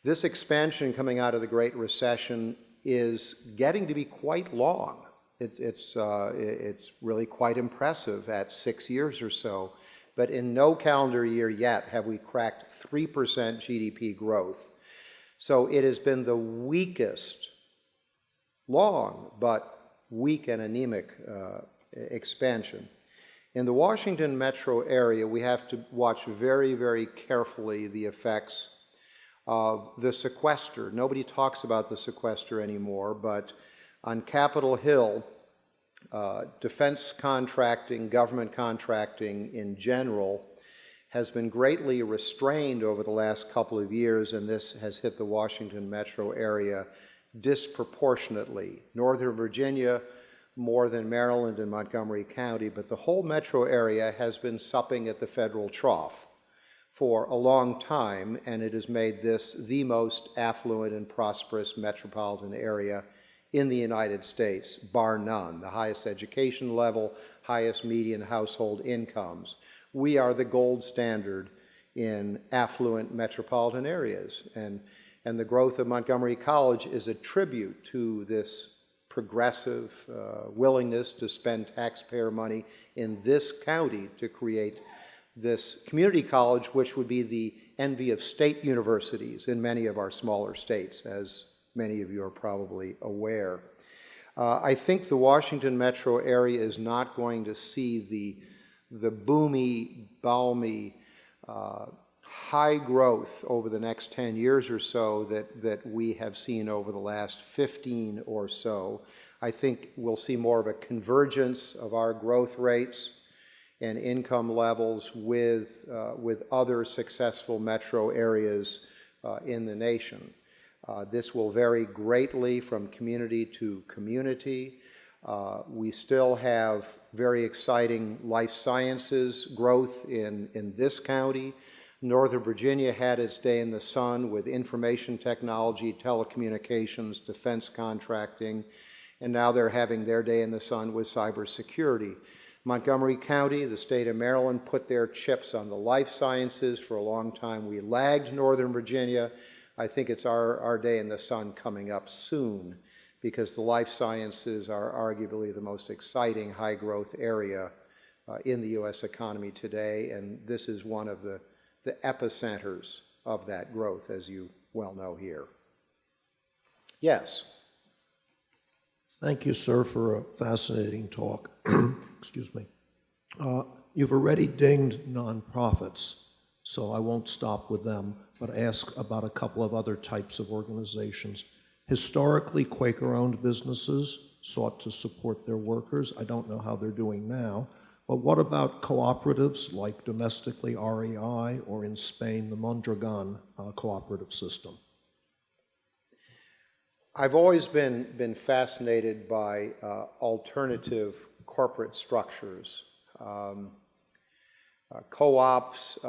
This expansion coming out of the Great Recession is getting to be quite long. It's really quite impressive at 6 years or so, but in no calendar year yet have we cracked 3% GDP growth. So it has been the weakest, long but weak and anemic expansion. In the Washington metro area, we have to watch very, very carefully the effects of the sequester. Nobody talks about the sequester anymore, but on Capitol Hill, defense contracting, government contracting in general, has been greatly restrained over the last couple of years, and this has hit the Washington metro area disproportionately. Northern Virginia, more than Maryland and Montgomery County, but the whole metro area has been supping at the federal trough for a long time, and it has made this the most affluent and prosperous metropolitan area in the United States, bar none. The highest education level, highest median household incomes. We are the gold standard in affluent metropolitan areas, and the growth of Montgomery College is a tribute to this progressive willingness to spend taxpayer money in this county to create this community college, which would be the envy of state universities in many of our smaller states, as many of you are probably aware. I think the Washington metro area is not going to see the boomy, balmy, high growth over the next 10 years or so that we have seen over the last 15 or so. I think we'll see more of a convergence of our growth rates and income levels with other successful metro areas in the nation. This will vary greatly from community to community. We still have very exciting life sciences growth in this county. Northern Virginia had its day in the sun with information technology, telecommunications, defense contracting, and now they're having their day in the sun with cybersecurity. Montgomery County, the state of Maryland, put their chips on the life sciences. For a long time, we lagged Northern Virginia. I think it's our day in the sun coming up soon, because the life sciences are arguably the most exciting high-growth area in the U.S. economy today, and this is one of the epicenters of that growth, as you well know here. Yes? Thank you, sir, for a fascinating talk. Excuse me. You've already dinged nonprofits, so I won't stop with them, but ask about a couple of other types of organizations. Historically, Quaker-owned businesses sought to support their workers. I don't know how they're doing now, but what about cooperatives like domestically REI or in Spain, the Mondragon cooperative system? I've always been fascinated by alternative corporate structures. Co-ops,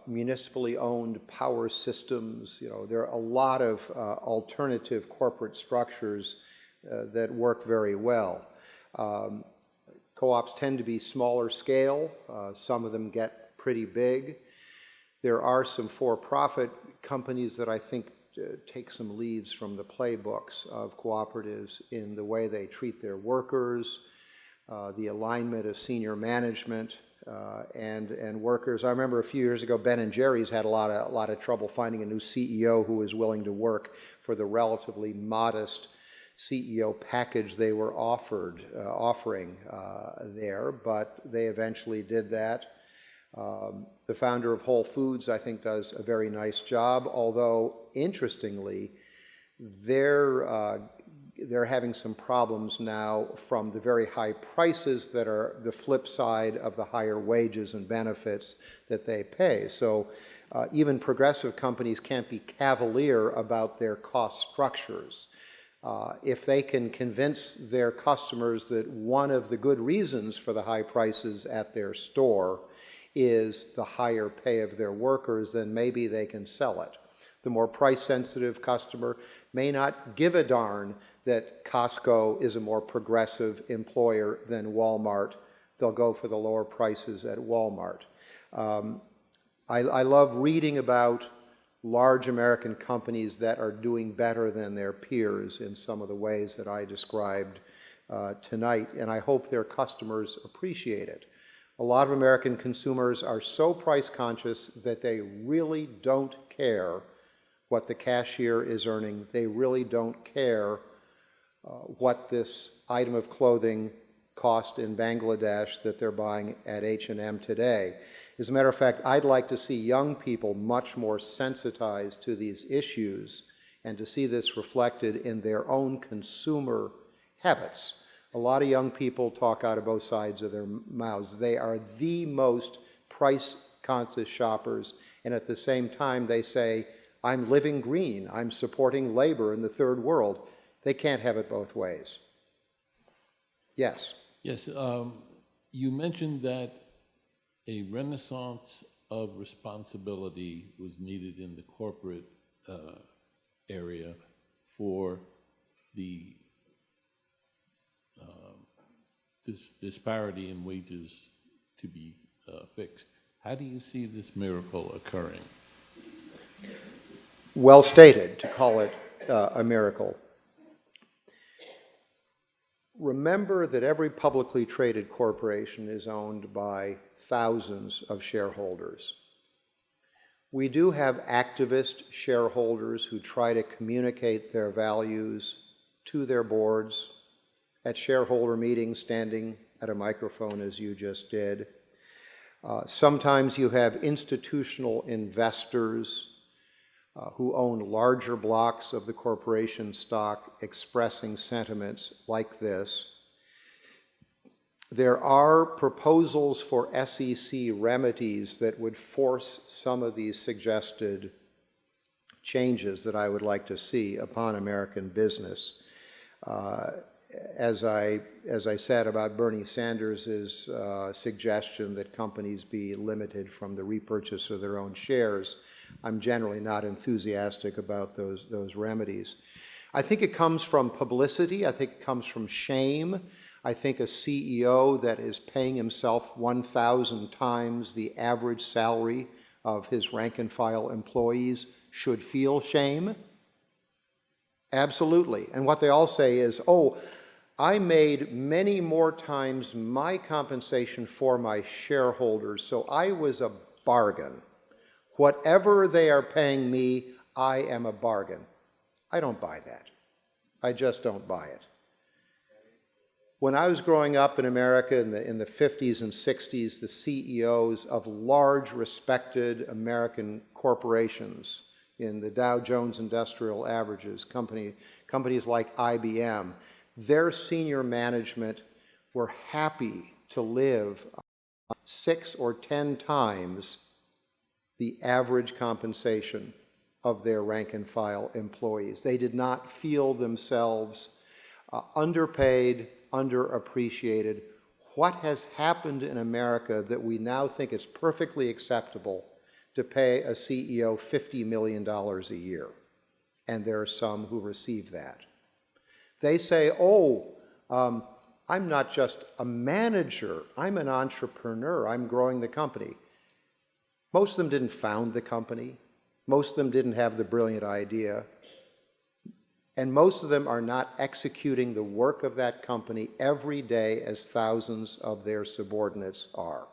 municipally owned power systems, there are a lot of alternative corporate structures that work very well. Co-ops tend to be smaller scale. Some of them get pretty big. There are some for-profit companies that I think take some leads from the playbooks of cooperatives in the way they treat their workers, the alignment of senior management and workers. I remember a few years ago, Ben & Jerry's had a lot of trouble finding a new CEO who was willing to work for the relatively modest CEO package they were offering there, but they eventually did that. The founder of Whole Foods, I think, does a very nice job, although, interestingly, they're having some problems now from the very high prices that are the flip side of the higher wages and benefits that they pay. So even progressive companies can't be cavalier about their cost structures. If they can convince their customers that one of the good reasons for the high prices at their store is the higher pay of their workers, then maybe they can sell it. The more price-sensitive customer may not give a darn that Costco is a more progressive employer than Walmart. They'll go for the lower prices at Walmart. I love reading about large American companies that are doing better than their peers in some of the ways that I described tonight, and I hope their customers appreciate it. A lot of American consumers are so price conscious that they really don't care what the cashier is earning. They really don't care what this item of clothing cost in Bangladesh that they're buying at H&M today. As a matter of fact, I'd like to see young people much more sensitized to these issues and to see this reflected in their own consumer habits. A lot of young people talk out of both sides of their mouths. They are the most price-conscious shoppers, and at the same time they say, I'm living green, I'm supporting labor in the third world. They can't have it both ways. Yes? Yes, you mentioned that a renaissance of responsibility was needed in the corporate area for the this disparity in wages to be fixed. How do you see this miracle occurring? Well stated to call it a miracle. remember that every publicly traded corporation is owned by thousands of shareholders. We do have activist shareholders who try to communicate their values to their boards at shareholder meetings, standing at a microphone as you just did. Sometimes you have institutional investors who own larger blocks of the corporation stock expressing sentiments like this. There are proposals for SEC remedies that would force some of these suggested changes that I would like to see upon American business. As I said about Bernie Sanders' suggestion that companies be limited from the repurchase of their own shares, I'm generally not enthusiastic about those remedies. I think it comes from publicity. I think it comes from shame. I think a CEO that is paying himself 1,000 times the average salary of his rank-and-file employees should feel shame. Absolutely. And what they all say is, oh, I made many more times my compensation for my shareholders, so I was a bargain. Whatever they are paying me, I am a bargain. I don't buy that. I just don't buy it. When I was growing up in America in the 50s and 60s, the CEOs of large, respected American corporations in the Dow Jones Industrial Averages, companies like IBM, their senior management were happy to live 6 or 10 times the average compensation of their rank-and-file employees. They did not feel themselves underpaid, underappreciated. What has happened in America that we now think it's perfectly acceptable to pay a CEO $50 million a year? And there are some who receive that. They say, oh, I'm not just a manager, I'm an entrepreneur, I'm growing the company. Most of them didn't found the company. Most of them didn't have the brilliant idea. And most of them are not executing the work of that company every day as thousands of their subordinates are.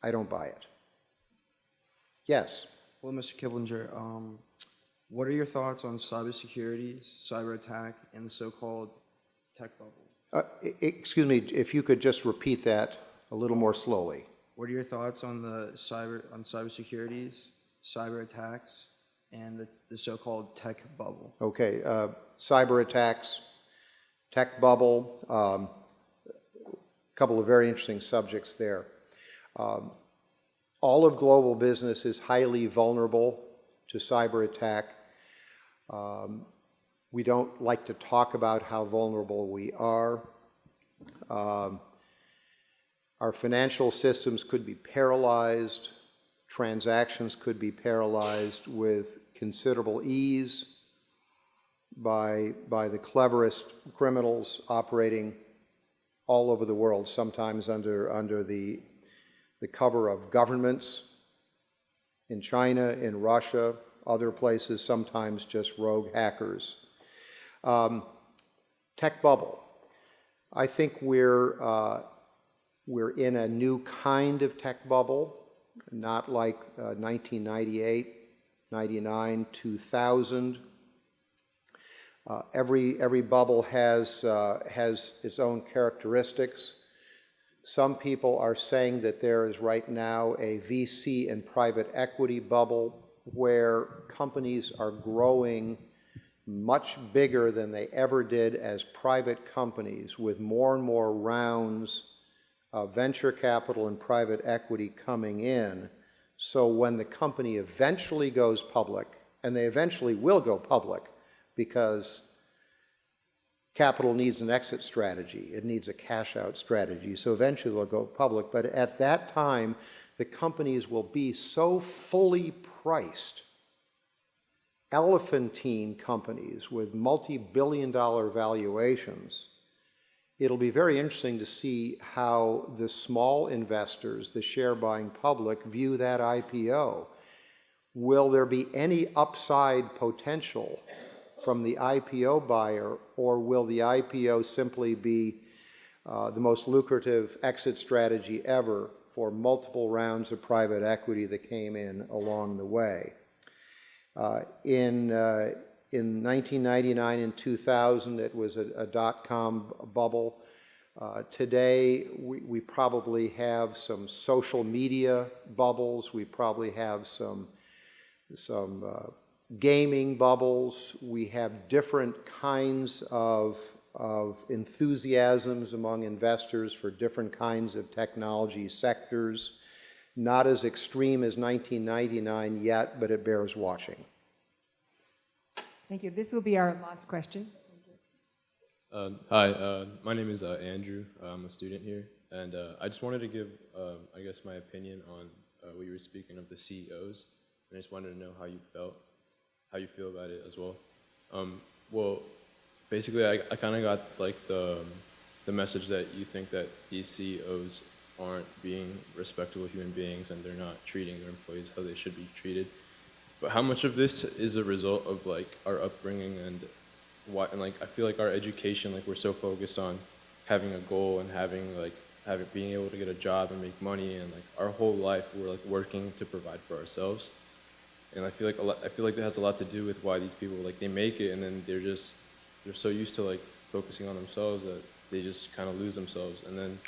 I don't buy it. Yes? Well, Mr. Kiplinger, what are your thoughts on cybersecurity, cyber attack, and the so-called tech bubble? Excuse me, if you could just repeat that a little more slowly. What are your thoughts on the cybersecurity, cyber attacks, and the so-called tech bubble? Okay, cyber attacks, tech bubble, a couple of very interesting subjects there. All of global business is highly vulnerable to cyber attack. We don't like to talk about how vulnerable we are. Our financial systems could be paralyzed. Transactions could be paralyzed with considerable ease by the cleverest criminals operating all over the world, sometimes under the cover of governments in China, in Russia, other places, sometimes just rogue hackers. Tech bubble. I think we're in a new kind of tech bubble, not like 1998, 99, 2000. Every bubble has its own characteristics. Some people are saying that there is right now a VC and private equity bubble where companies are growing much bigger than they ever did as private companies, with more and more rounds of venture capital and private equity coming in. So when the company eventually goes public, and they eventually will go public because capital needs an exit strategy, it needs a cash out strategy, so eventually they'll go public, but at that time the companies will be so fully priced, elephantine companies with multi-billion-dollar valuations. It'll be very interesting to see how the small investors, the share-buying public, view that IPO. Will there be any upside potential from the IPO buyer, or will the IPO simply be the most lucrative exit strategy ever for multiple rounds of private equity that came in along the way? In 1999 and 2000, it was a dot-com bubble. Today, we probably have some social media bubbles. We probably have some gaming bubbles. We have different kinds of enthusiasms among investors for different kinds of technology sectors. Not as extreme as 1999 yet, but it bears watching. Thank you. This will be our last question. Hi, my name is Andrew. I'm a student here, and I just wanted to give, I guess, my opinion on what you were speaking of the CEOs, and I just wanted to know how you feel about it as well. Well, basically, I kind of got like the message that you think that these CEOs aren't being respectable human beings and they're not treating their employees how they should be treated. But how much of this is a result of like our upbringing and like I feel like our education, like we're so focused on having a goal and being able to get a job and make money, and like our whole life we're like working to provide for ourselves. And I feel like that has a lot to do with why these people like they make it, and then they're so used to like focusing on themselves that they just kind of lose themselves. And then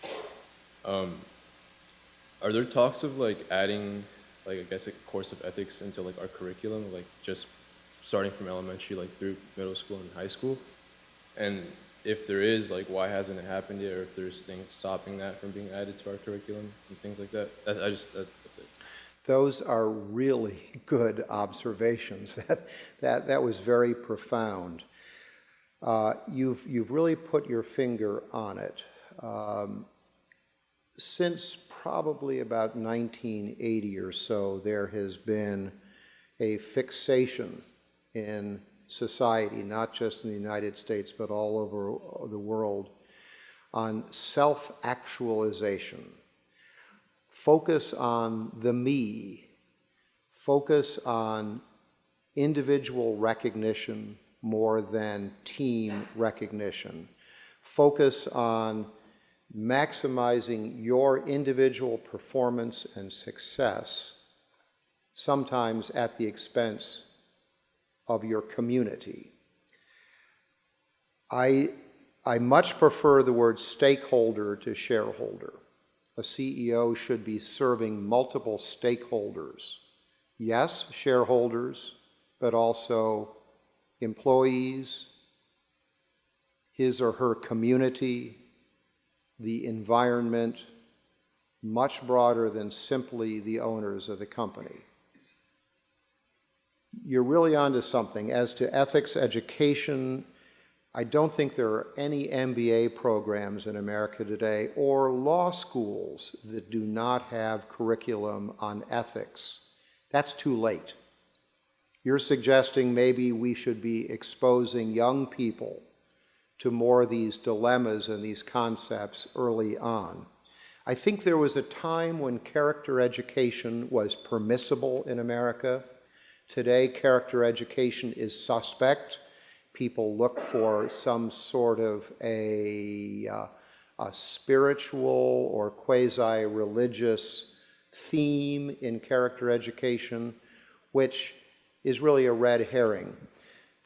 are there talks of like adding like I guess a course of ethics into like our curriculum, like just starting from elementary like through middle school and high school? And if there is, like why hasn't it happened yet, or if there's things stopping that from being added to our curriculum and things like that? That's it. Those are really good observations. That was very profound. You've really put your finger on it. Since probably about 1980 or so, there has been a fixation in society, not just in the United States, but all over the world, on self-actualization. Focus on the me. Focus on individual recognition more than team recognition. Focus on maximizing your individual performance and success, sometimes at the expense of your community. I much prefer the word stakeholder to shareholder. A CEO should be serving multiple stakeholders. Yes, shareholders, but also employees, his or her community, the environment, much broader than simply the owners of the company. You're really onto something. As to ethics education, I don't think there are any MBA programs in America today or law schools that do not have curriculum on ethics. That's too late. You're suggesting maybe we should be exposing young people to more of these dilemmas and these concepts early on. I think there was a time when character education was permissible in America. Today, character education is suspect. People look for some sort of a spiritual or quasi-religious theme in character education, which is really a red herring.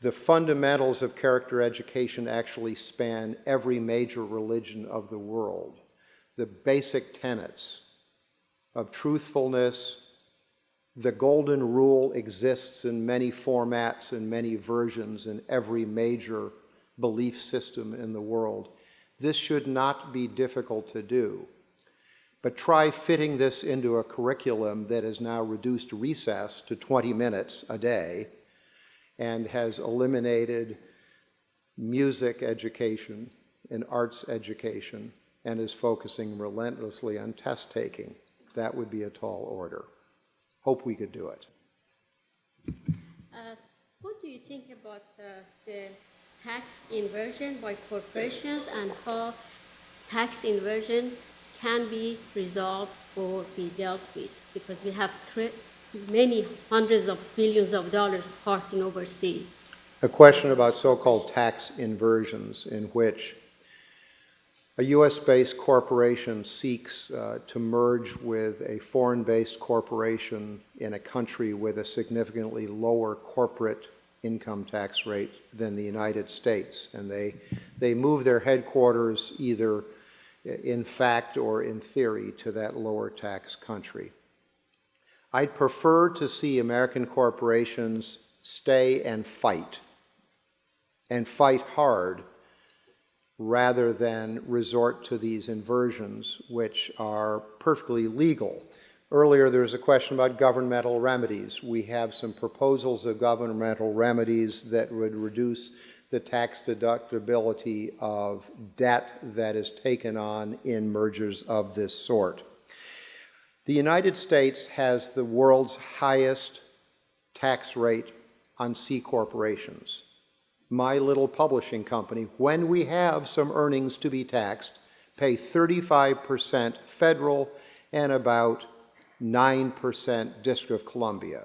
The fundamentals of character education actually span every major religion of the world. The basic tenets of truthfulness. The golden rule exists in many formats and many versions in every major belief system in the world. This should not be difficult to do. But try fitting this into a curriculum that has now reduced recess to 20 minutes a day and has eliminated music education and arts education and is focusing relentlessly on test taking. That would be a tall order. Hope we could do it. What do you think about the tax inversion by corporations and how tax inversion can be resolved or be dealt with? Because we have many hundreds of billions of dollars parking overseas. a question about so-called tax inversions, in which a U.S.-based corporation seeks to merge with a foreign-based corporation in a country with a significantly lower corporate income tax rate than the United States. And they move their headquarters either in fact or in theory to that lower tax country. I'd prefer to see American corporations stay and fight hard, rather than resort to these inversions, which are perfectly legal. Earlier, there was a question about governmental remedies. We have some proposals of governmental remedies that would reduce the tax deductibility of debt that is taken on in mergers of this sort. The United States has the world's highest tax rate on C corporations. My little publishing company, when we have some earnings to be taxed, pay 35% federal and about 9% District of Columbia.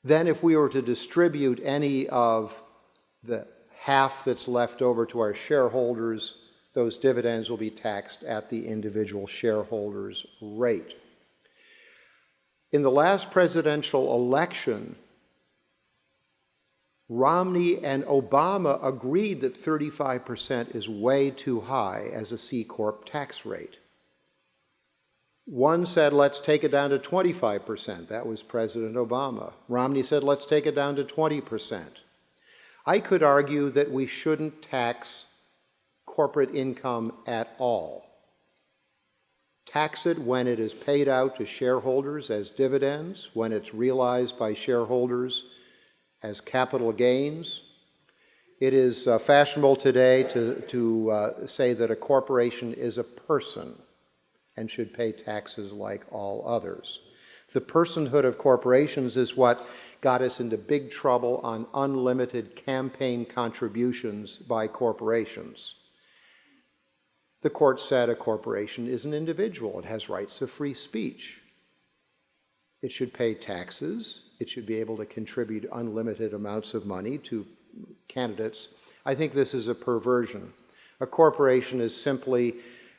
Then if we were to distribute any of the half that's left over to our shareholders, those dividends will be taxed at the individual shareholders' rate. In the last presidential election, Romney and Obama agreed that 35% is way too high as a C Corp tax rate. One said, let's take it down to 25%. That was President Obama. Romney said, let's take it down to 20%. I could argue that we shouldn't tax corporate income at all. Tax it when it is paid out to shareholders as dividends, when it's realized by shareholders as capital gains. It is fashionable today to say that a corporation is a person and should pay taxes like all others. The personhood of corporations is what got us into big trouble on unlimited campaign contributions by corporations. The court said a corporation is an individual. It has rights of free speech. It should pay taxes. It should be able to contribute unlimited amounts of money to candidates. I think this is a perversion. A corporation is simply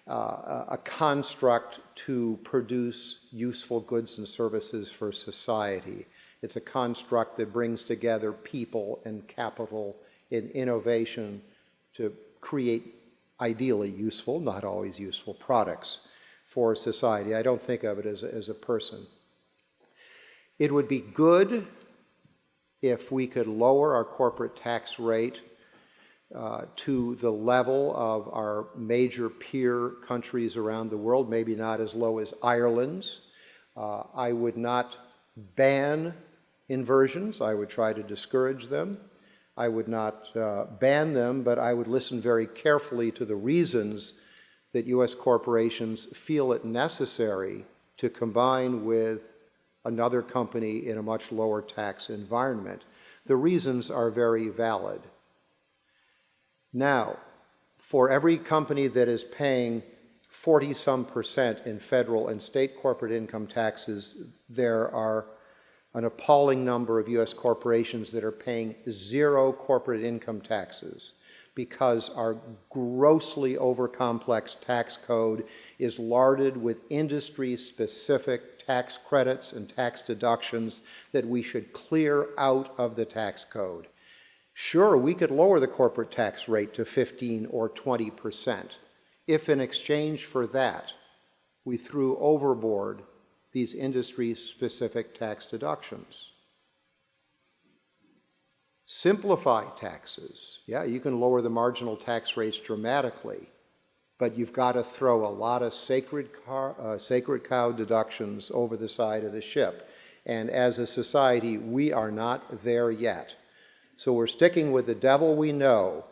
a construct to produce useful goods and services for society. It's a construct that brings together people and capital in innovation to create ideally useful, not always useful, products for society. I don't think of it as a person. It would be good if we could lower our corporate tax rate to the level of our major peer countries around the world, maybe not as low as Ireland's. I would not ban inversions. I would try to discourage them. I would not ban them, but I would listen very carefully to the reasons that U.S. corporations feel it necessary to combine with another company in a much lower tax environment. The reasons are very valid. Now, for every company that is paying 40-some% in federal and state corporate income taxes, there are an appalling number of U.S. corporations that are paying 0 corporate income taxes because our grossly overcomplex tax code is larded with industry-specific tax credits and tax deductions that we should clear out of the tax code. Sure, we could lower the corporate tax rate to 15 or 20% if in exchange for that we threw overboard these industry-specific tax deductions. Simplify taxes. Yeah, you can lower the marginal tax rates dramatically, but you've got to throw a lot of sacred cow deductions over the side of the ship. And as a society, we are not there yet. So we're sticking with the devil we know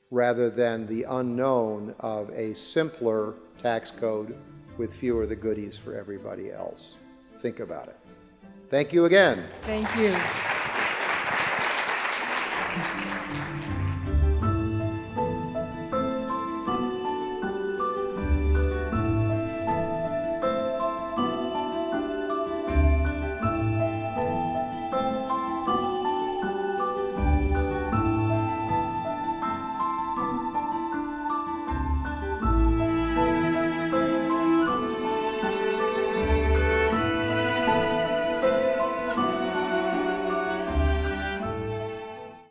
rather than the unknown of a simpler tax code with fewer of the goodies for everybody else. Think about it. Thank you again. Thank you.